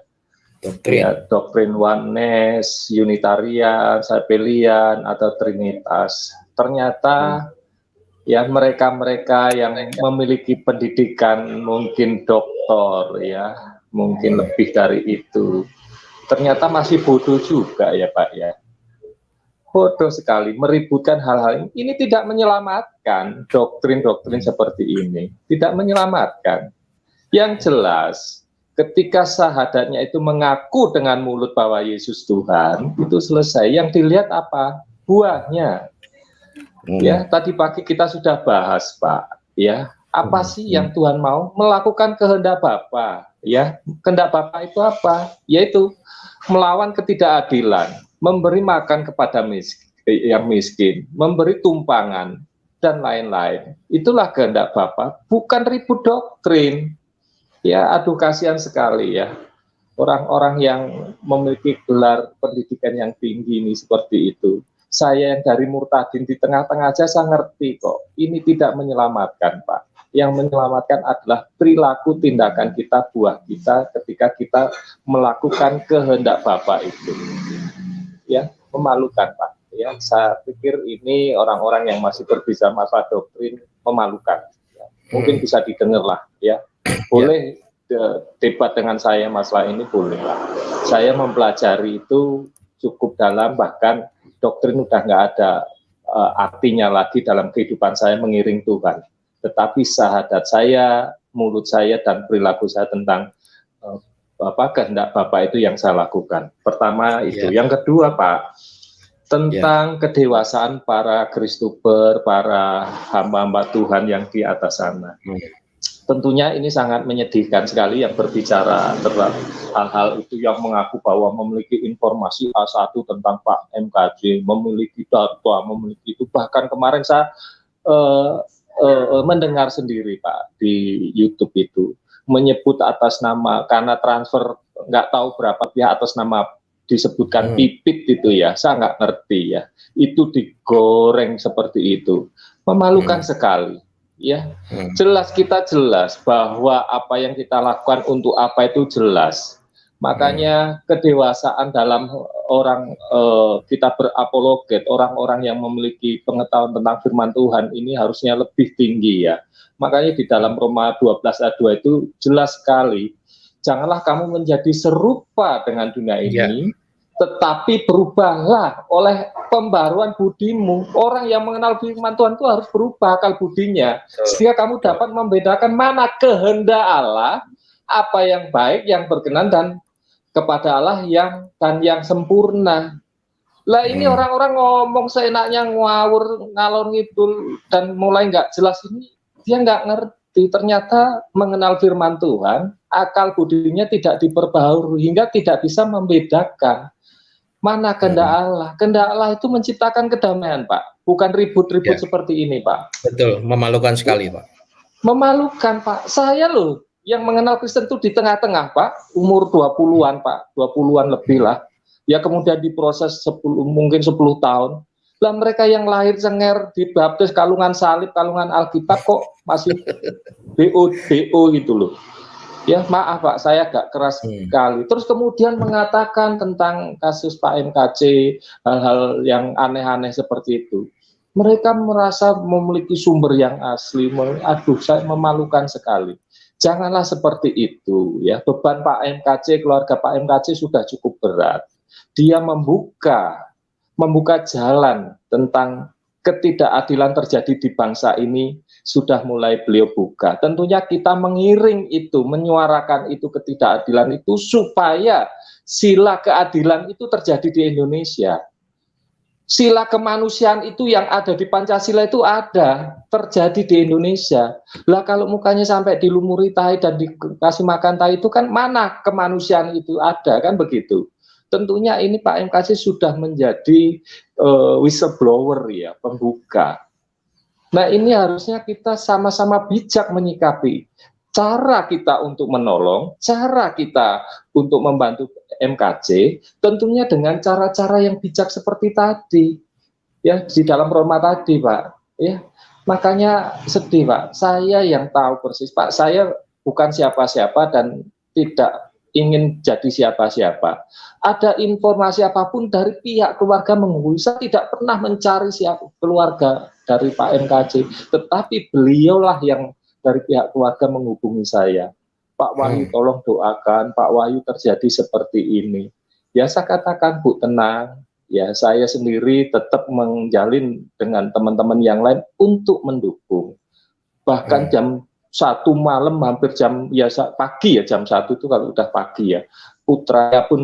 Doktrin oneness, unitarian, sapelian atau trinitas. Ternyata ya mereka yang memiliki pendidikan mungkin doktor ya, mungkin lebih dari itu. Ternyata masih bodoh juga ya Pak ya. Bodoh sekali meributkan hal-hal ini tidak menyelamatkan. Doktrin-doktrin seperti ini tidak menyelamatkan. Yang jelas ketika syahadatnya itu mengaku dengan mulut bahwa Yesus Tuhan, itu selesai. Yang dilihat apa? Buahnya. Ya, tadi pagi kita sudah bahas Pak, ya. Apa sih yang Tuhan mau? Melakukan kehendak Bapa, ya. Kehendak Bapa itu apa? Yaitu melawan ketidakadilan, memberi makan kepada yang miskin, memberi tumpangan dan lain-lain. Itulah kehendak Bapa, bukan ribut doktrin. Ya, aduh kasihan sekali ya. Orang-orang yang memiliki gelar pendidikan yang tinggi ini seperti itu. Saya yang dari murtadin di tengah-tengah aja saya ngerti kok. Ini tidak menyelamatkan, Pak. Yang menyelamatkan adalah perilaku tindakan kita, buah kita ketika kita melakukan kehendak Bapa itu. Ya, memalukan, Pak. Ya, saya pikir ini orang-orang yang masih berbicara masalah doktrin memalukan. Ya, mungkin bisa didengar lah, ya. Boleh debat dengan saya masalah ini, boleh lah. Saya mempelajari itu cukup dalam, bahkan doktrin udah nggak ada artinya lagi dalam kehidupan saya mengiring Tuhan. Tetapi syahadat saya, mulut saya, dan perilaku saya tentang kehendak Bapak itu yang saya lakukan. Pertama itu. Yang kedua, Pak, tentang kedewasaan para Kristuber, para hamba-hamba Tuhan yang di atas sana. Tentunya ini sangat menyedihkan sekali yang berbicara terhadap hal-hal itu, yang mengaku bahwa memiliki informasi A1 tentang Pak MKJ, memiliki data, memiliki itu. Bahkan kemarin saya mendengar sendiri, Pak, di YouTube itu menyebut atas nama, karena transfer nggak tahu berapa pihak atas nama disebutkan pipit itu ya, saya nggak ngerti ya, itu digoreng seperti itu, memalukan sekali. Ya, jelas bahwa apa yang kita lakukan untuk apa itu jelas. Makanya kedewasaan dalam orang kita berapologet, orang-orang yang memiliki pengetahuan tentang firman Tuhan ini harusnya lebih tinggi ya. Makanya di dalam Roma 12 ayat 2 itu jelas sekali, janganlah kamu menjadi serupa dengan dunia ini, tetapi berubahlah oleh pembaruan budimu. Orang yang mengenal firman Tuhan itu harus berubah akal budinya, sehingga kamu dapat membedakan mana kehendak Allah, apa yang baik, yang berkenan, dan kepada Allah yang sempurna. Lah ini orang-orang ngomong seenaknya, ngawur, ngalor ngidul, dan mulai nggak jelas ini, dia nggak ngerti. Ternyata mengenal firman Tuhan, akal budinya tidak diperbaharui hingga tidak bisa membedakan mana kehendak Allah. Kehendak Allah itu menciptakan kedamaian, Pak. Bukan ribut-ribut seperti ini, Pak. Betul, memalukan sekali, Pak. Memalukan, Pak. Saya loh yang mengenal Kristen itu di tengah-tengah, Pak. Umur 20-an, Pak. 20-an lebih lah. Ya kemudian diproses mungkin 10 tahun. Lah mereka yang lahir cenger, dibaptis kalungan salib, kalungan Alkitab kok masih BO gitu loh. Ya maaf Pak, saya agak keras sekali. Terus kemudian mengatakan tentang kasus Pak MKJ, hal-hal yang aneh-aneh seperti itu. Mereka merasa memiliki sumber yang asli. Aduh, saya memalukan sekali. Janganlah seperti itu. Ya, beban Pak MKJ, keluarga Pak MKJ sudah cukup berat. Dia membuka jalan tentang ketidakadilan terjadi di bangsa ini, sudah mulai beliau buka. Tentunya kita mengiring itu, menyuarakan itu ketidakadilan itu supaya sila keadilan itu terjadi di Indonesia. Sila kemanusiaan itu yang ada di Pancasila itu ada, terjadi di Indonesia. Lah kalau mukanya sampai dilumuri tahi dan dikasih makan tahi itu kan mana kemanusiaan itu ada, kan begitu. Tentunya ini Pak MKJ sudah menjadi whistleblower ya, pembuka. Nah ini harusnya kita sama-sama bijak menyikapi cara kita untuk menolong, cara kita untuk membantu MKJ, tentunya dengan cara-cara yang bijak seperti tadi, ya di dalam Roma tadi, Pak. Ya, makanya sedih, Pak. Saya yang tahu persis, Pak. Saya bukan siapa-siapa dan tidak ingin jadi siapa-siapa. Ada informasi apapun dari pihak keluarga menghubungi, saya tidak pernah mencari siapa keluarga dari Pak MKJ, tetapi beliaulah yang dari pihak keluarga menghubungi saya. Pak Wahyu tolong doakan, Pak Wahyu terjadi seperti ini. Ya saya katakan Bu tenang, ya saya sendiri tetap menjalin dengan teman-teman yang lain untuk mendukung. Bahkan jam 1 malam hampir jam pagi ya, jam 1 itu kalau udah pagi ya, putra pun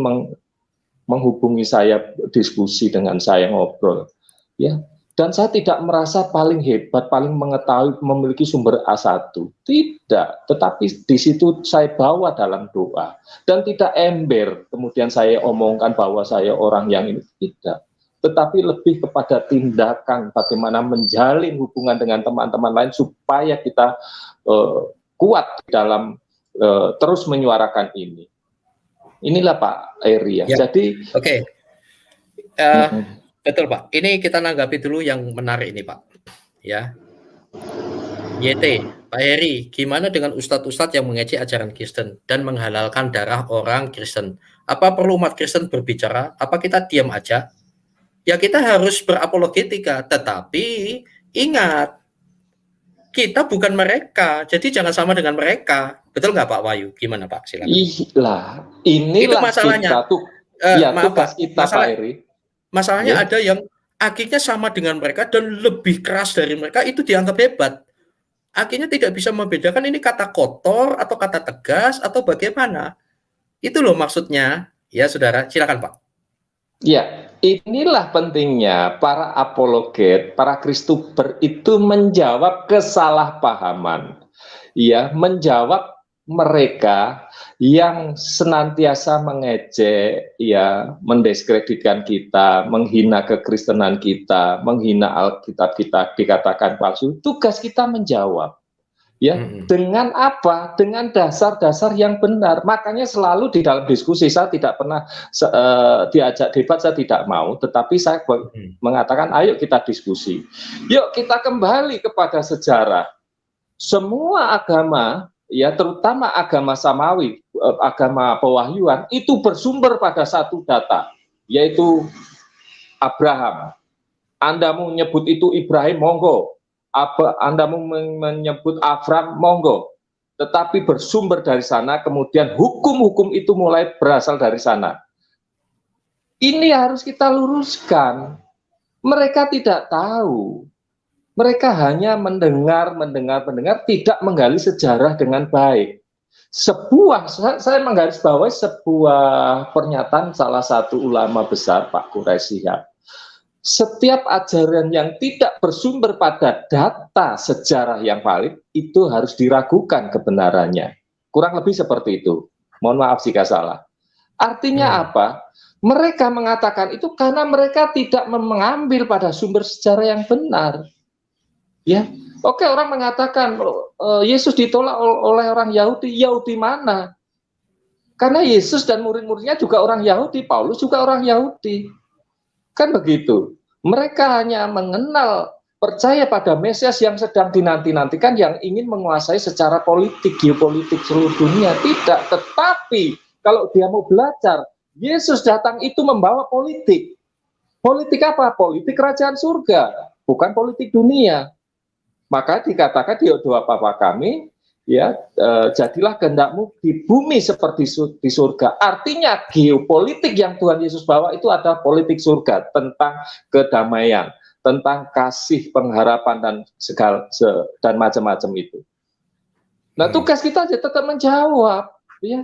menghubungi saya, diskusi dengan saya, ngobrol ya. Dan saya tidak merasa paling hebat, paling mengetahui, memiliki sumber A1. Tidak, tetapi di situ saya bawa dalam doa. Dan tidak ember, kemudian saya omongkan bahwa saya orang yang ini. Tidak. Tetapi lebih kepada tindakan, bagaimana menjalin hubungan dengan teman-teman lain, supaya kita kuat dalam terus menyuarakan ini. Inilah Pak Eri ya. Jadi, oke. Betul Pak. Ini kita nanggapi dulu yang menarik ini Pak. Ya. YT, Pak Heri, gimana dengan ustadz-ustadz yang mengejek ajaran Kristen dan menghalalkan darah orang Kristen? Apa perlu umat Kristen berbicara? Apa kita diam aja? Ya kita harus berapologetika, tetapi ingat, kita bukan mereka, jadi jangan sama dengan mereka. Betul nggak Pak Wahyu? Gimana Pak? Silakan. Inilah itu masalahnya. Kita tuh, maaf Pak, Pak Heri. Masalahnya ada yang akhirnya sama dengan mereka dan lebih keras dari mereka, itu dianggap hebat. Akhirnya tidak bisa membedakan ini kata kotor atau kata tegas atau bagaimana. Itu loh maksudnya. Ya saudara, silakan Pak. Ya, inilah pentingnya para apologet, para Kristuber itu menjawab kesalahpahaman. Ya, menjawab mereka yang senantiasa mengejek, ya, mendiskreditkan kita, menghina kekristenan kita, menghina Alkitab kita, dikatakan palsu. Tugas kita menjawab. Ya, dengan apa? Dengan dasar-dasar yang benar. Makanya selalu di dalam diskusi saya tidak pernah diajak debat, saya tidak mau, tetapi saya mengatakan ayo kita diskusi. Yuk kita kembali kepada sejarah. Semua agama, ya terutama agama samawi, agama pewahyuan itu bersumber pada satu data, yaitu Abraham. Anda mau menyebut itu Ibrahim, monggo. Anda menyebut Avram, monggo. Tetapi bersumber dari sana, kemudian hukum-hukum itu mulai berasal dari sana. Ini harus kita luruskan. Mereka tidak tahu. Mereka hanya mendengar, tidak menggali sejarah dengan baik. Saya menggarisbawahi sebuah pernyataan salah satu ulama besar, Pak Quraisy Shihab. Setiap ajaran yang tidak bersumber pada data sejarah yang valid, itu harus diragukan kebenarannya. Kurang lebih seperti itu. Mohon maaf jika salah. Artinya apa? Mereka mengatakan itu karena mereka tidak mengambil pada sumber sejarah yang benar. Ya, oke, orang mengatakan Yesus ditolak oleh orang Yahudi. Yahudi mana? Karena Yesus dan murid-muridnya juga orang Yahudi, Paulus juga orang Yahudi. Kan begitu. Mereka hanya mengenal, percaya pada Mesias yang sedang dinanti-nantikan, yang ingin menguasai secara politik, geopolitik seluruh dunia. Tidak, tetapi kalau dia mau belajar, Yesus datang itu membawa politik. Politik apa? Politik kerajaan surga, bukan politik dunia. Maka dikatakan di doa Bapa kami, ya, jadilah kehendakmu di bumi seperti di surga. Artinya geopolitik yang Tuhan Yesus bawa itu adalah politik surga, tentang kedamaian, tentang kasih, pengharapan, dan segala dan macam-macam itu. Nah, tugas kita tetap menjawab, ya,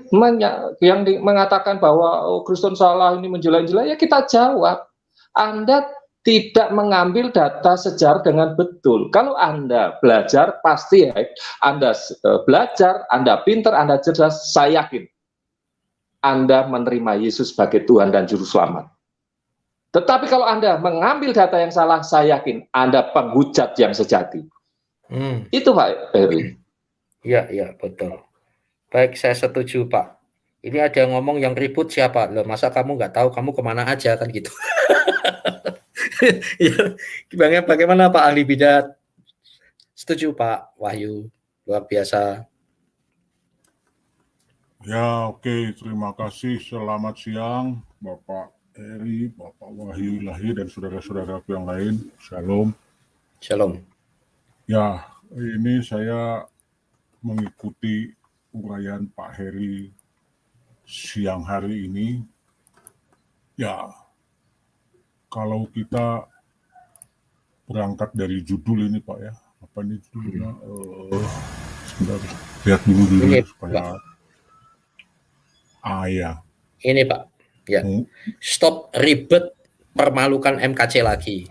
yang mengatakan bahwa Kristen salah, ini menjelek-jelek, ya kita jawab. Anda tidak mengambil data sejarah dengan betul. Kalau Anda belajar, pasti Anda belajar, Anda pintar, Anda cerdas, saya yakin Anda menerima Yesus sebagai Tuhan dan Juru Selamat. Tetapi kalau Anda mengambil data yang salah, saya yakin Anda penghujat yang sejati. Itu Pak Heri. Iya, betul. Baik, saya setuju Pak. Ini ada yang ngomong yang ribut siapa? Loh, masa kamu nggak tahu kamu kemana aja kan gitu. Ya, bagaimana Pak Ahli Bidat? Setuju Pak Wahyu, luar biasa. Ya, oke. Terima kasih. Selamat siang Bapak Heri, Bapak Wahyu Ilahi, dan saudara-saudaraku yang lain. Shalom. Shalom. Ya, ini saya mengikuti uraian Pak Heri siang hari ini. Ya, kalau kita berangkat dari judul ini Pak ya, apa ini judulnya? Sebentar, lihat dulu ini, supaya ya. Ini Pak, ya. Stop ribet permalukan MKC lagi.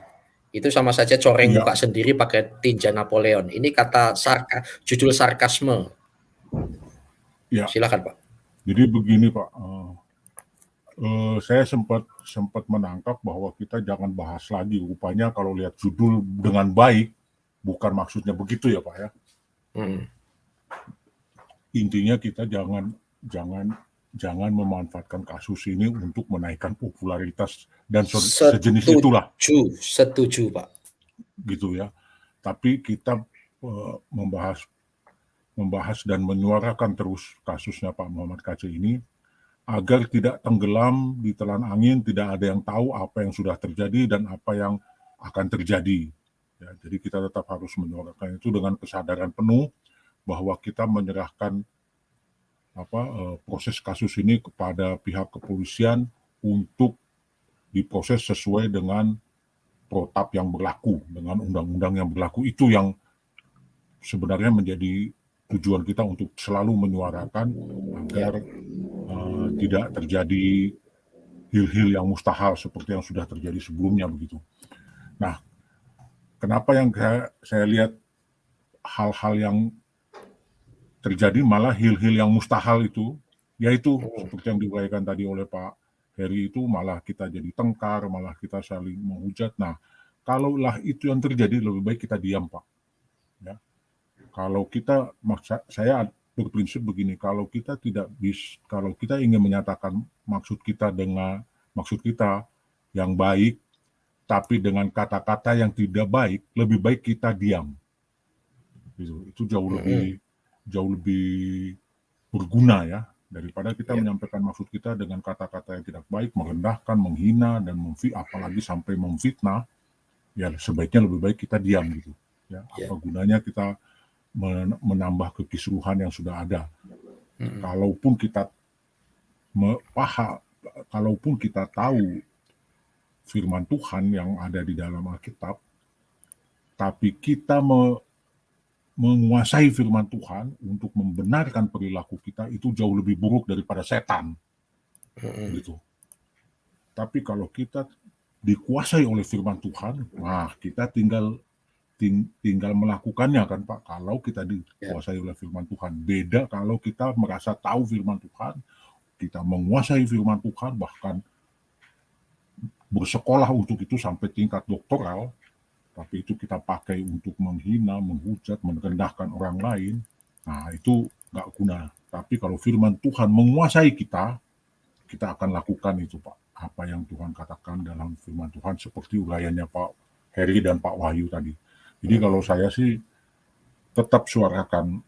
Itu sama saja coreng muka sendiri pakai tinja Napoleon. Ini kata judul sarkasme. Ya. Silakan Pak. Jadi begini Pak, saya sempat menangkap bahwa kita jangan bahas lagi. Rupanya kalau lihat judul dengan baik, bukan maksudnya begitu ya Pak ya. Intinya kita jangan jangan memanfaatkan kasus ini untuk menaikkan popularitas dan sejenis itulah. Setuju, Pak. Gitu ya. Tapi kita membahas dan menyuarakan terus kasusnya Pak Muhammad KC ini agar tidak tenggelam di telan angin, tidak ada yang tahu apa yang sudah terjadi dan apa yang akan terjadi. Ya, jadi kita tetap harus menyuarakan itu dengan kesadaran penuh bahwa kita menyerahkan proses kasus ini kepada pihak kepolisian untuk diproses sesuai dengan protap yang berlaku, dengan undang-undang yang berlaku. Itu yang sebenarnya menjadi tujuan kita untuk selalu menyuarakan agar tidak terjadi hil-hil yang mustahil seperti yang sudah terjadi sebelumnya begitu. Nah, kenapa yang saya lihat hal-hal yang terjadi malah hil-hil yang mustahil itu, yaitu seperti yang diuraikan tadi oleh Pak Heri itu malah kita jadi tengkar, malah kita saling menghujat. Nah, kalaulah itu yang terjadi lebih baik kita diam, Pak. Ya. Kalau kita, saya berprinsip begini, kalau kita ingin menyatakan maksud kita yang baik, tapi dengan kata-kata yang tidak baik, lebih baik kita diam. Itu jauh lebih berguna ya, daripada kita menyampaikan maksud kita dengan kata-kata yang tidak baik, merendahkan, menghina, dan apalagi sampai memfitnah. Ya sebaiknya lebih baik kita diam gitu. Ya, apa gunanya kita menambah kekisruhan yang sudah ada. Kalaupun kita tahu firman Tuhan yang ada di dalam Alkitab, tapi kita menguasai firman Tuhan untuk membenarkan perilaku kita, itu jauh lebih buruk daripada setan. Gitu. Tapi kalau kita dikuasai oleh firman Tuhan, nah kita tinggal melakukannya kan Pak. Kalau kita dikuasai oleh firman Tuhan, beda kalau kita merasa tahu firman Tuhan, kita menguasai firman Tuhan, bahkan bersekolah untuk itu sampai tingkat doktoral, tapi itu kita pakai untuk menghina, menghujat, merendahkan orang lain, nah itu nggak guna. Tapi kalau firman Tuhan menguasai kita akan lakukan itu Pak, apa yang Tuhan katakan dalam firman Tuhan, seperti uraiannya Pak Heri dan Pak Wahyu tadi. Jadi kalau saya sih tetap suarakan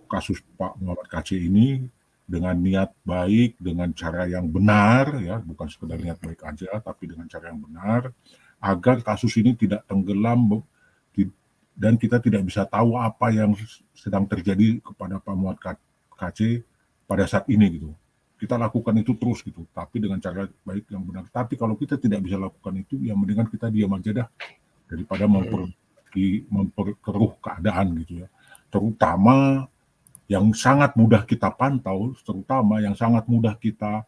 kasus Pak Muhammad KC ini dengan niat baik, dengan cara yang benar, ya bukan sekedar niat baik aja, tapi dengan cara yang benar, agar kasus ini tidak tenggelam dan kita tidak bisa tahu apa yang sedang terjadi kepada Pak Muhammad KC pada saat ini gitu. Kita lakukan itu terus gitu, tapi dengan cara baik yang benar. Tapi kalau kita tidak bisa lakukan itu, ya mendingan kita diam aja dah, daripada memperkeruh keadaan gitu ya. Terutama yang sangat mudah kita pantau, terutama yang sangat mudah kita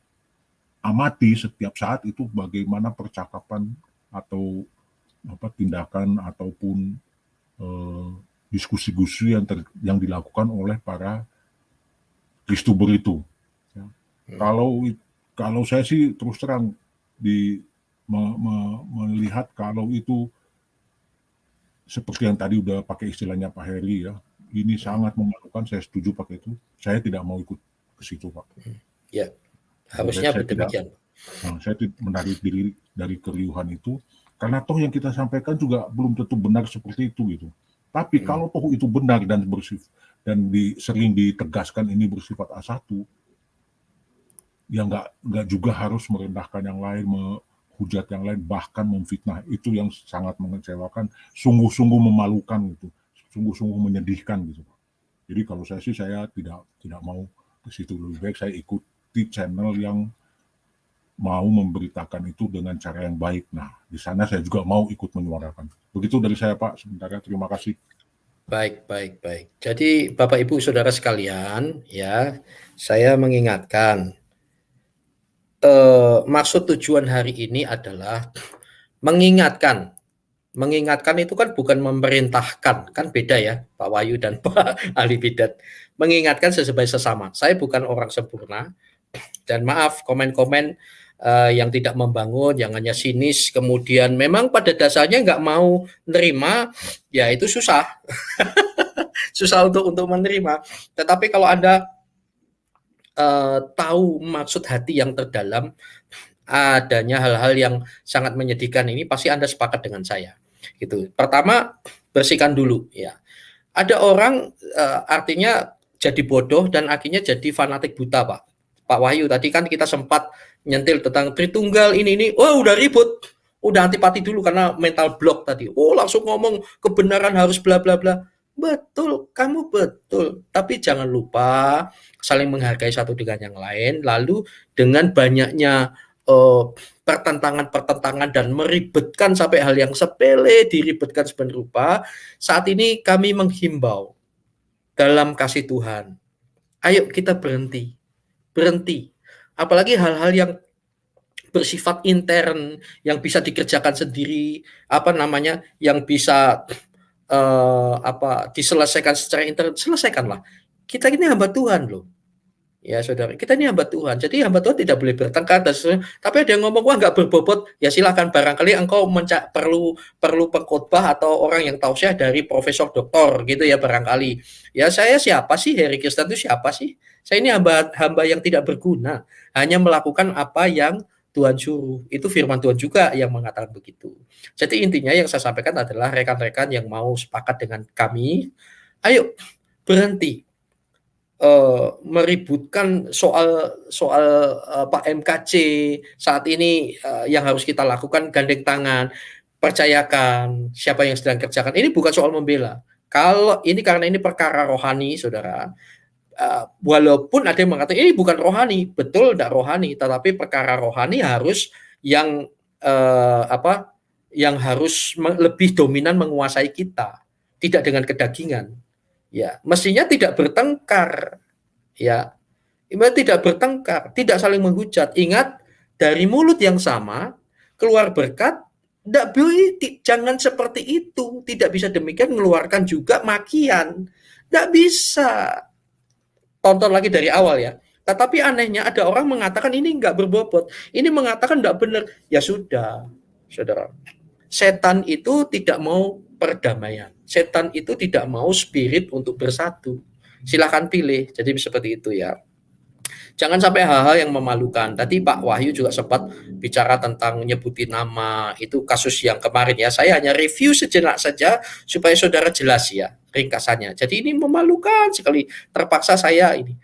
amati setiap saat itu bagaimana percakapan atau tindakan ataupun diskusi-diskusi yang dilakukan oleh para Kristuber itu. Ya. Kalau saya sih terus terang melihat kalau itu seperti yang tadi udah pakai istilahnya Pak Heri ya, ini sangat memalukan, saya setuju pakai itu. Saya tidak mau ikut ke situ Pak. Ya, harusnya demikian. Saya menarik diri dari keriuhan itu, karena toh yang kita sampaikan juga belum tentu benar seperti itu gitu. Tapi kalau toh itu benar dan sering ditegaskan ini bersifat A1, ya nggak juga harus merendahkan yang lain, menghujat yang lain, bahkan memfitnah. Itu yang sangat mengecewakan, sungguh-sungguh memalukan gitu, sungguh-sungguh menyedihkan gitu. Jadi kalau saya sih saya tidak mau ke situ, lebih baik saya ikuti channel yang mau memberitakan itu dengan cara yang baik. Nah, di sana saya juga mau ikut menyuarakan. Begitu dari saya Pak, sementara terima kasih. Baik. Jadi Bapak Ibu Saudara sekalian, ya, saya mengingatkan maksud tujuan hari ini adalah mengingatkan. Mengingatkan itu kan bukan memerintahkan, kan beda ya Pak Wahyu dan Pak Ali Bidat. Mengingatkan sesama. Saya bukan orang sempurna, dan maaf komen-komen yang tidak membangun, yang hanya sinis, kemudian memang pada dasarnya nggak mau nerima, ya itu susah. Susah untuk menerima. Tetapi kalau Anda tahu maksud hati yang terdalam adanya hal-hal yang sangat menyedihkan ini, pasti Anda sepakat dengan saya. Gitu. Pertama, bersihkan dulu ya. Ada orang artinya jadi bodoh dan akhirnya jadi fanatik buta, Pak Wahyu. Tadi kan kita sempat nyentil tentang Tritunggal ini. Oh, udah ribut. Udah antipati dulu karena mental block tadi. Oh, langsung ngomong kebenaran harus bla bla bla. Betul, kamu betul. Tapi jangan lupa saling menghargai satu dengan yang lain. Lalu dengan banyaknya pertentangan dan meribetkan sampai hal yang sepele diribetkan sebenarnya rupa, saat ini kami menghimbau dalam kasih Tuhan, ayo kita berhenti. Apalagi hal-hal yang bersifat intern yang bisa dikerjakan sendiri, yang bisa diselesaikan secara intern, selesaikanlah. Kita ini hamba Tuhan loh. Ya saudara, kita ini hamba Tuhan. Jadi hamba Tuhan tidak boleh bertengkar dan sebagainya. Tapi ada yang ngomong, wah nggak berbobot, ya silakan. Barangkali engkau perlu pengkhotbah atau orang yang tausiah dari profesor doktor gitu ya barangkali. Ya saya siapa sih, Heri Kristen itu siapa sih? Saya ini hamba yang tidak berguna, hanya melakukan apa yang Tuhan suruh. Itu firman Tuhan juga yang mengatakan begitu. Jadi intinya yang saya sampaikan adalah rekan-rekan yang mau sepakat dengan kami, ayo berhenti meributkan soal Pak MKC saat ini. Yang harus kita lakukan gandeng tangan, percayakan siapa yang sedang kerjakan. Ini bukan soal membela. Karena ini perkara rohani, saudara. Walaupun ada yang mengatakan ini bukan rohani, betul tidak rohani, tetapi perkara rohani harus yang harus lebih dominan menguasai kita, tidak dengan kedagingan. Ya, mestinya tidak bertengkar. Ya, tidak bertengkar, tidak saling menghujat. Ingat, dari mulut yang sama keluar berkat. Tidak boleh, jangan seperti itu. Tidak bisa demikian mengeluarkan juga makian. Tidak bisa. Tonton lagi dari awal ya. Tetapi anehnya ada orang mengatakan ini nggak berbobot. Ini mengatakan tidak benar. Ya sudah, saudara. Setan itu tidak mau perdamaian. Setan itu tidak mau spirit untuk bersatu. Silakan pilih. Jadi seperti itu ya. Jangan sampai hal-hal yang memalukan. Tadi Pak Wahyu juga sempat bicara tentang nyebutin nama. Itu kasus yang kemarin ya. Saya hanya review sejenak saja supaya saudara jelas ya ringkasannya. Jadi ini memalukan sekali. Terpaksa saya ini.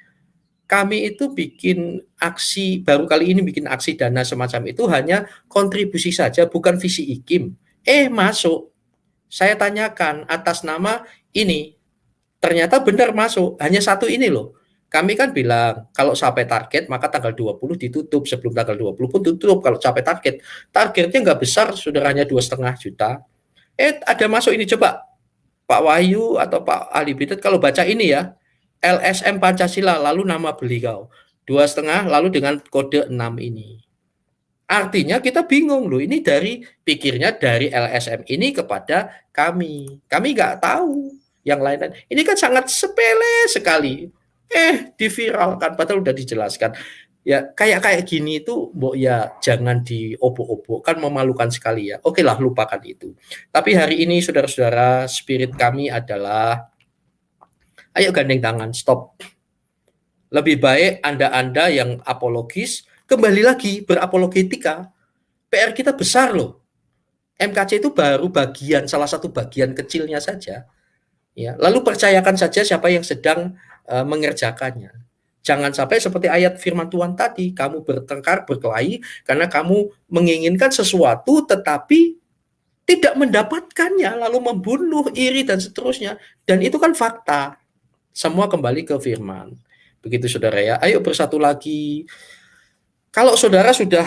Kami itu bikin aksi, baru kali ini bikin aksi dana semacam itu hanya kontribusi saja, bukan visi IKIM. Masuk. Saya tanyakan atas nama ini. Ternyata benar masuk. Hanya satu ini loh. Kami kan bilang, kalau sampai target, maka tanggal 20 ditutup. Sebelum tanggal 20 pun tutup kalau sampai target. Targetnya nggak besar, saudaranya 2,5 juta. Ada masuk ini, coba. Pak Wahyu atau Pak Ali Bitet, kalau baca ini ya, LSM Pancasila, lalu nama beliau 2,5, lalu dengan kode 6 ini. Artinya kita bingung loh, ini pikirnya dari LSM ini kepada kami nggak tahu yang lain. Ini kan sangat sepele sekali, diviralkan padahal udah dijelaskan. Ya kayak gini itu, ya jangan diobok-obok, kan memalukan sekali ya. Oke lah, lupakan itu. Tapi hari ini saudara-saudara, spirit kami adalah ayo gandeng tangan, stop. Lebih baik Anda yang apologis, kembali lagi berapologetika. PR kita besar loh. MKC itu baru salah satu bagian kecilnya saja. Ya, lalu percayakan saja siapa yang sedang mengerjakannya. Jangan sampai seperti ayat firman Tuhan tadi, kamu bertengkar, berkelahi, karena kamu menginginkan sesuatu tetapi tidak mendapatkannya, lalu membunuh, iri, dan seterusnya. Dan itu kan fakta. Semua kembali ke firman. Begitu saudara ya, ayo bersatu lagi. Kalau saudara sudah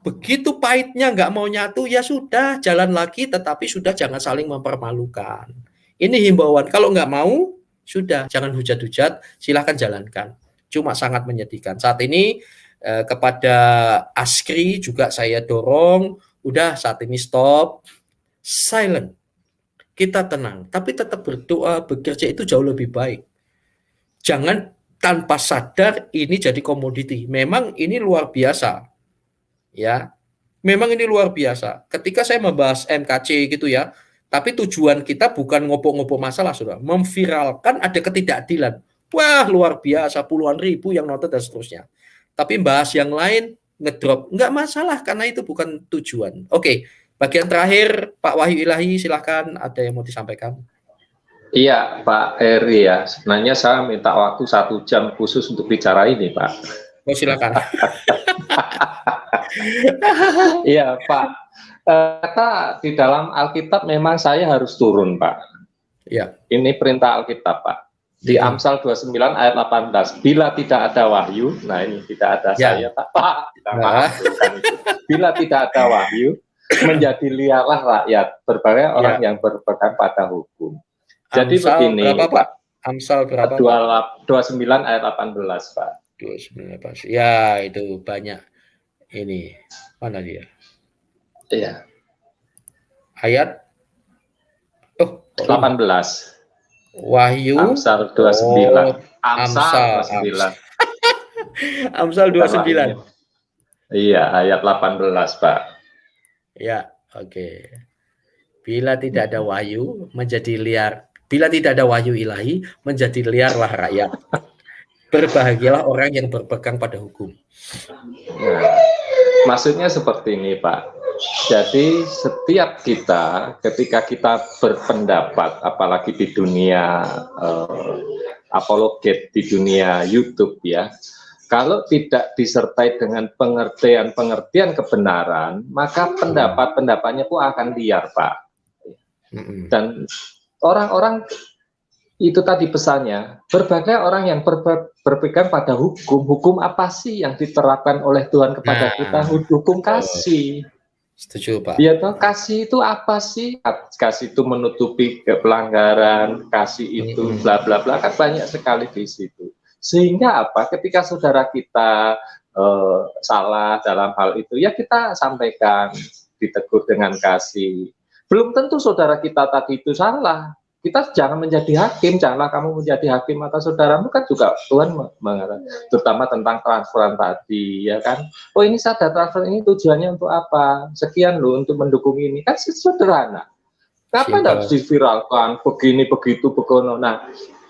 begitu pahitnya nggak mau nyatu, ya sudah, jalan lagi, tetapi sudah jangan saling mempermalukan. Ini himbauan, kalau nggak mau, sudah, jangan hujat-hujat, silahkan jalankan. Cuma sangat menyedihkan. Saat ini kepada Askri juga saya dorong, udah saat ini stop, silent. Kita tenang, tapi tetap berdoa, bekerja itu jauh lebih baik. Jangan tanpa sadar ini jadi komoditi. Memang ini luar biasa. Ya. Memang ini luar biasa. Ketika saya membahas MKC gitu ya, tapi tujuan kita bukan ngopok-ngopok masalah, Saudara. Memviralkan ada ketidakadilan. wah luar biasa, puluhan ribu yang nonton dan seterusnya. Tapi bahas yang lain ngedrop, nggak masalah karena itu bukan tujuan. Oke, bagian terakhir Pak Wahyu Ilahi, silahkan ada yang mau disampaikan. Iya Pak Eri ya, sebenarnya saya minta waktu 1 jam khusus untuk bicara ini Pak. Oh silakan. Iya Pak, kata di dalam Alkitab memang saya harus turun Pak. Ya. Ini perintah Alkitab Pak. Di Amsal 29 ayat 18, bila tidak ada wahyu, nah ini tidak ada saya Pak, maaf, bukan itu. Bila tidak ada wahyu, menjadi liarlah rakyat, berbagai orang yang berpegang pada hukum. Jadi Amsal begini berapa Pak? Amsal berapa? 29 ayat 18 Pak. 29 ya itu banyak ini, mana dia? Iya. Ayat 18. Wahyu. Amsal 29. Amsal 29. Amsal 29. Iya, ayat 18, Pak. Ya, oke. Bila tidak ada wahyu menjadi liar. Bila tidak ada wahyu ilahi menjadi liarlah rakyat. Berbahagialah orang yang berpegang pada hukum. Nah, maksudnya seperti ini, Pak. Jadi setiap kita, ketika kita berpendapat, apalagi di dunia apologet, di dunia YouTube ya, kalau tidak disertai dengan pengertian kebenaran, maka pendapat-pendapatnya pun akan liar, Pak. Dan orang-orang itu tadi pesannya, berbagai orang yang berpegang pada hukum apa sih yang diterapkan oleh Tuhan kepada kita? Hukum kasih. Setuju Pak. Ya toh, kasih itu apa sih? Kasih itu menutupi pelanggaran, kasih itu bla bla bla, kan banyak sekali di situ. Sehingga apa? Ketika saudara kita salah dalam hal itu, ya kita sampaikan, ditegur dengan kasih. Belum tentu saudara kita tadi itu salah. Kita jangan menjadi hakim, janganlah kamu menjadi hakim atas saudaramu, kan juga Tuhan mengatakan, terutama tentang transferan tadi, ya kan? Oh ini saya ada transfer ini tujuannya untuk apa? Sekian loh untuk mendukung ini, kan sederhana. Kenapa harus diviralkan begini begitu begono? Nah,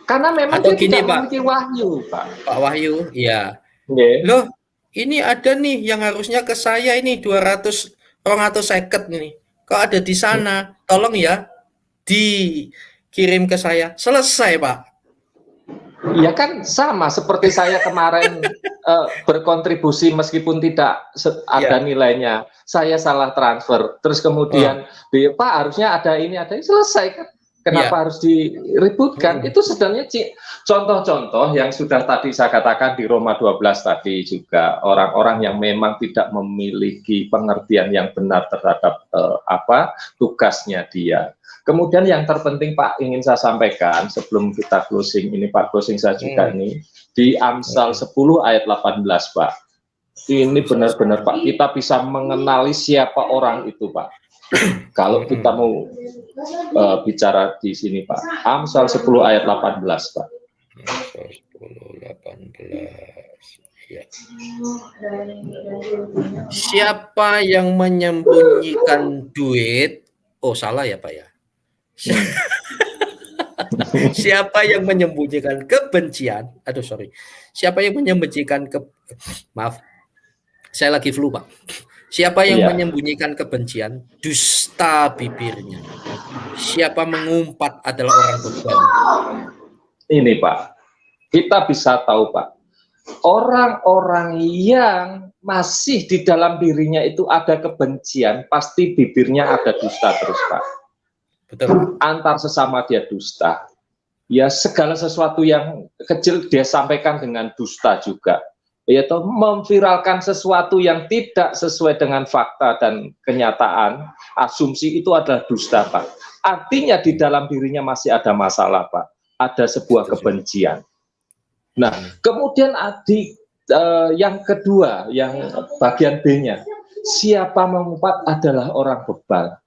karena memang dia tidak memiliki wahyu, Pak. Pak Wahyu, iya. Loh, ini ada nih yang harusnya ke saya ini 250 nih. Kok ada di sana? Tolong ya dikirim ke saya. Selesai, Pak. Ya kan sama seperti saya kemarin berkontribusi meskipun tidak ada nilainya. Saya salah transfer. Terus kemudian Pak harusnya ada ini, selesai kan. Kenapa harus diributkan? Itu sebenarnya contoh-contoh yang sudah tadi saya katakan di Roma 12 tadi juga, orang-orang yang memang tidak memiliki pengertian yang benar terhadap tugasnya dia. Kemudian yang terpenting Pak ingin saya sampaikan sebelum kita closing ini, Pak, closing saya juga ini di Amsal 10 ayat 18 Pak. Ini benar-benar Pak, kita bisa mengenali siapa orang itu Pak. Kalau kita mau bicara di sini Pak, Amsal 10 ayat 18 Pak. Amsal 10 18. Ya. Siapa yang menyembunyikan duit? Oh salah ya Pak ya. Siapa yang menyembunyikan kebencian? Siapa yang menyembunyikan maaf, saya lagi flu Pak. Siapa yang menyembunyikan kebencian, dusta bibirnya. Siapa mengumpat adalah orang bebal. Ini Pak, kita bisa tahu Pak, orang-orang yang masih di dalam dirinya itu ada kebencian, pasti bibirnya ada dusta terus Pak. Betul. Antar sesama dia dusta. Ya segala sesuatu yang kecil dia sampaikan dengan dusta juga. Yaitu memviralkan sesuatu yang tidak sesuai dengan fakta dan kenyataan, asumsi itu adalah dusta, Pak. Artinya di dalam dirinya masih ada masalah, Pak. Ada sebuah kebencian. Nah, kemudian yang kedua, yang bagian B-nya, siapa mengumpat adalah orang bebal.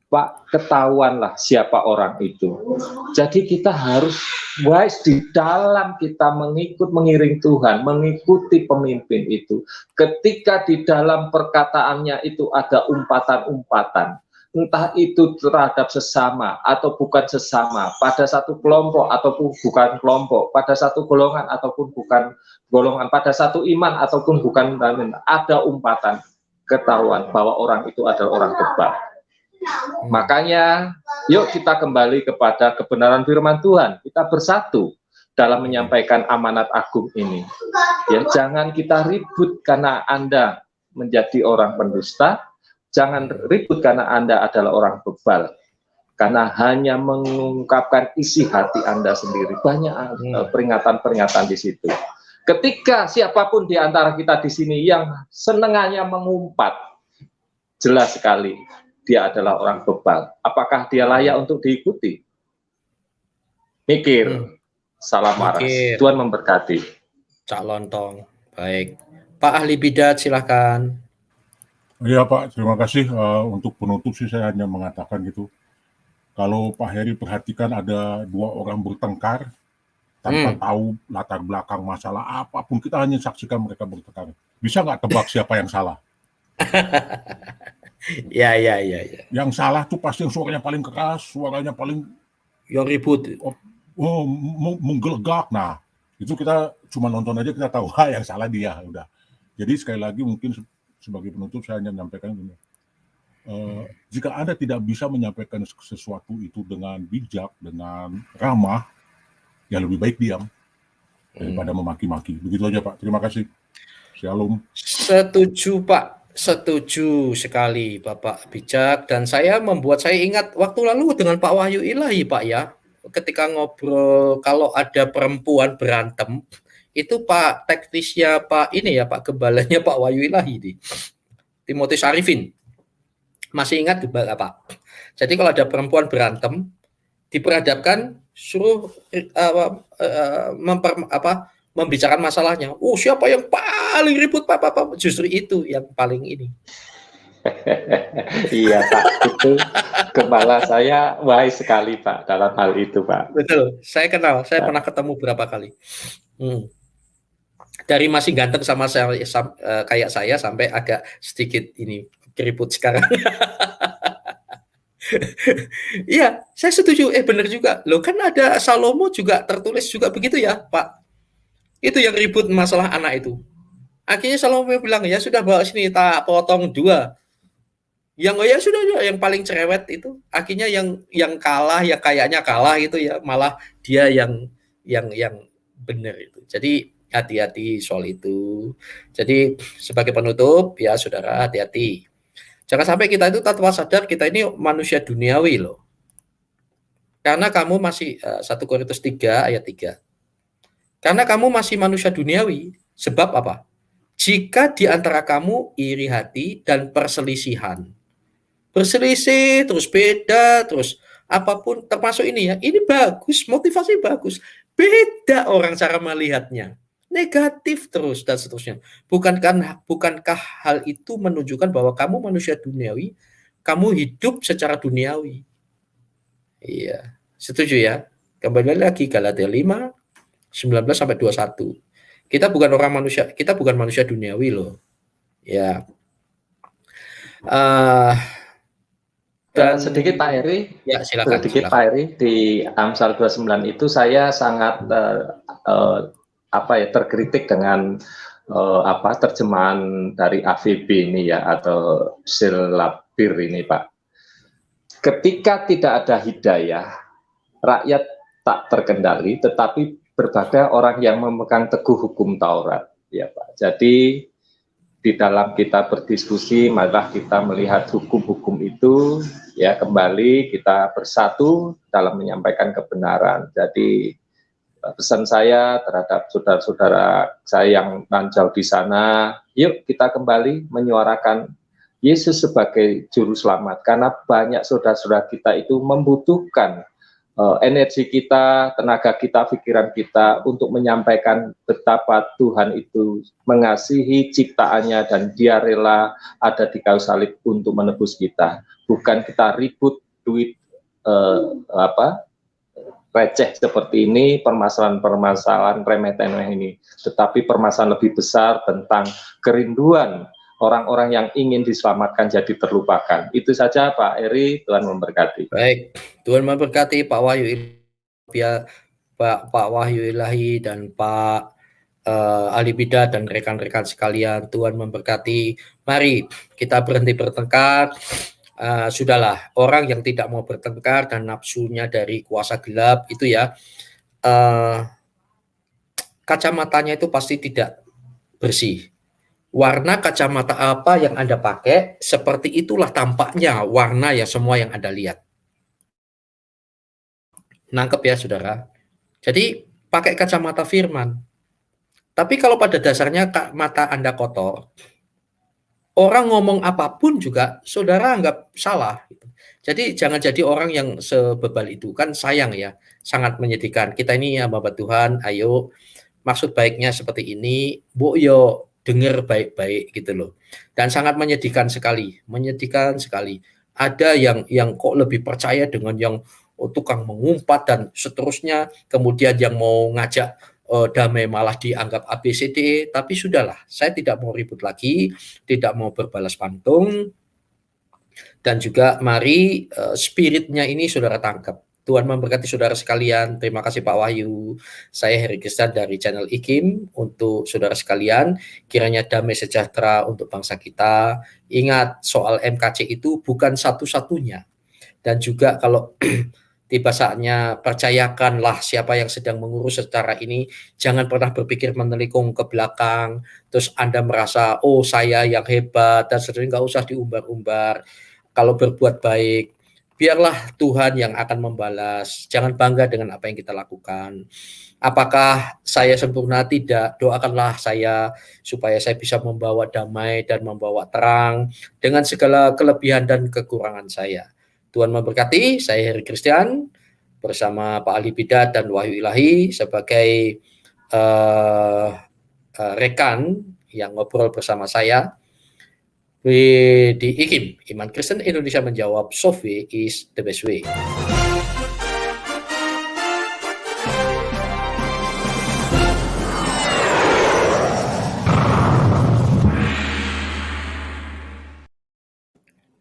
Pak, ketahuanlah siapa orang itu. Jadi kita harus wise di dalam kita mengiring Tuhan, mengikuti pemimpin itu. Ketika di dalam perkataannya itu ada umpatan-umpatan, entah itu terhadap sesama atau bukan sesama, pada satu kelompok ataupun bukan kelompok, pada satu golongan ataupun bukan golongan, pada satu iman ataupun bukan iman, ada umpatan ketahuan bahwa orang itu adalah orang bebal. Makanya yuk kita kembali kepada kebenaran firman Tuhan, kita bersatu dalam menyampaikan amanat agung ini. Ya, jangan kita ribut karena Anda menjadi orang pendusta, jangan ribut karena Anda adalah orang bebal, karena hanya mengungkapkan isi hati Anda sendiri. Banyak peringatan-peringatan di situ. Ketika siapapun di antara kita di sini yang senengannya mengumpat, jelas sekali dia adalah orang bebal. Apakah dia layak untuk diikuti? Mikir, salam waras. Tuhan memberkati. Cak Lontong. Baik. Pak Ahli Bidat, silakan. Iya Pak, terima kasih. Untuk penutup sih saya hanya mengatakan gitu. Kalau Pak Heri perhatikan ada dua orang bertengkar, tanpa tahu latar belakang masalah apapun, kita hanya saksikan mereka bertengkar. Bisa nggak tebak siapa yang salah? Ya. Yang salah tuh pasti yang suaranya paling keras, suaranya paling yang ribut, menggelegak. Nah, itu kita cuma nonton aja kita tahu, yang salah dia, udah. Jadi sekali lagi mungkin sebagai penutup saya hanya menyampaikan ini. Jika Anda tidak bisa menyampaikan sesuatu itu dengan bijak, dengan ramah, ya lebih baik diam daripada memaki-maki. Begitu aja Pak. Terima kasih. Shalom. Setuju Pak. Setuju sekali Bapak bijak, dan saya ingat waktu lalu dengan Pak Wahyu Ilahi Pak ya, ketika ngobrol kalau ada perempuan berantem, itu Pak teknisnya Pak ini ya, Pak gembalanya Pak Wahyu Ilahi di Timotius Arifin. Masih ingat Pak? Jadi kalau ada perempuan berantem, diperhadapkan suruh membicarakan masalahnya. Siapa yang paling ribut Pak? Justru itu yang paling ini. Iya Pak, itu gembala saya wise sekali Pak dalam hal itu Pak. Betul, saya kenal, saya pernah ketemu berapa kali. Dari masih ganteng sama saya, kayak saya sampai agak sedikit ini keriput sekarang. Iya, saya setuju. Benar juga. Loh kan ada Salomo juga tertulis juga begitu ya, Pak. Itu yang ribut masalah anak itu. Akhirnya Salomo bilang, ya sudah bawa sini tak potong 2. Yang ya sudah, yang paling cerewet itu. Akhirnya yang kalah, ya kayaknya kalah gitu ya, malah dia yang benar itu. Jadi hati-hati soal itu. Jadi sebagai penutup ya saudara, hati-hati. Jangan sampai kita itu tanpa sadar kita ini manusia duniawi loh. Karena kamu masih 1 Korintus 3 ayat 3. Karena kamu masih manusia duniawi. Sebab apa? Jika di antara kamu iri hati dan perselisihan. Berselisih, terus beda, terus apapun termasuk ini ya. Ini bagus, motivasi bagus. Beda orang cara melihatnya. Negatif terus dan seterusnya. Bukankah hal itu menunjukkan bahwa kamu manusia duniawi, kamu hidup secara duniawi? Iya, setuju ya. Kembali lagi Galatia 5 19 sampai 21. Kita bukan manusia duniawi loh. Ya. Dan sedikit Pak Heri, ya silakan. Pak Heri, di Amsal 29 itu saya sangat terkritik dengan terjemahan dari AVB ini ya, atau silabir ini Pak. Ketika tidak ada hidayah, rakyat tak terkendali, tetapi berbagai orang yang memegang teguh hukum Taurat, ya Pak. Jadi di dalam kita berdiskusi, malah kita melihat hukum-hukum itu, ya kembali kita bersatu dalam menyampaikan kebenaran. Jadi pesan saya terhadap saudara-saudara saya yang nanjau di sana, yuk kita kembali menyuarakan Yesus sebagai juru selamat, karena banyak saudara-saudara kita itu membutuhkan energi kita, tenaga kita, pikiran kita untuk menyampaikan betapa Tuhan itu mengasihi ciptaannya dan Dia rela ada di kayu salib untuk menebus kita. Bukan kita ribut duit receh seperti ini, permasalahan remeh-temeh ini, tetapi permasalahan lebih besar tentang kerinduan orang-orang yang ingin diselamatkan jadi terlupakan. Itu saja Pak Eri, Tuhan memberkati. Baik, Tuhan memberkati Pak Wahyu, Pak Wahyu Ilahi dan Pak Ali Bida dan rekan-rekan sekalian. Tuhan memberkati. Mari kita berhenti bertengkar. Sudahlah, orang yang tidak mau bertengkar dan nafsunya dari kuasa gelap itu ya, kacamatanya itu pasti tidak bersih. Warna kacamata apa yang Anda pakai, seperti itulah tampaknya warna ya semua yang Anda lihat. Nangkep ya saudara. Jadi pakai kacamata firman. Tapi kalau pada dasarnya mata Anda kotor, orang ngomong apapun juga saudara anggap salah. Jadi jangan jadi orang yang sebebal itu. Kan sayang ya, sangat menyedihkan. Kita ini ya Bapak Tuhan, ayo maksud baiknya seperti ini, Bu yo dengar baik-baik gitu loh. Dan sangat menyedihkan sekali, Ada yang kok lebih percaya dengan yang tukang mengumpat dan seterusnya, kemudian yang mau ngajak damai malah dianggap ABCD, tapi sudahlah, saya tidak mau ribut lagi, tidak mau berbalas pantun, dan juga mari spiritnya ini saudara tangkap. Tuhan memberkati saudara sekalian. Terima kasih Pak Wahyu. Saya Heri Kristan dari channel IKIM. Untuk saudara sekalian, kiranya damai sejahtera untuk bangsa kita. Ingat, soal MKC itu bukan satu-satunya. Dan juga kalau tiba saatnya percayakanlah siapa yang sedang mengurus secara ini. Jangan pernah berpikir menelikung ke belakang. Terus Anda merasa, oh saya yang hebat. Dan seterusnya, nggak usah diumbar-umbar. Kalau berbuat baik, biarlah Tuhan yang akan membalas. Jangan bangga dengan apa yang kita lakukan. Apakah saya sempurna? Tidak. Doakanlah saya supaya saya bisa membawa damai dan membawa terang dengan segala kelebihan dan kekurangan saya. Tuhan memberkati. Saya Heri Christian bersama Pak Ali Bida dan Wahyu Ilahi sebagai rekan yang ngobrol bersama saya di IKIM, Iman Kristen Indonesia menjawab, soft way is the best way.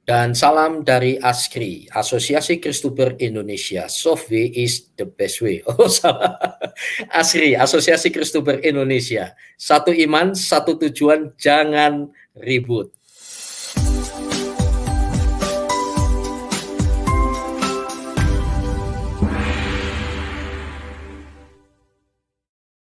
Dan salam dari ASKRI, Asosiasi Kristuber Indonesia. Soft way is the best way. Oh salah. ASKRI, Asosiasi Kristuber Indonesia. Satu iman, satu tujuan, jangan ribut.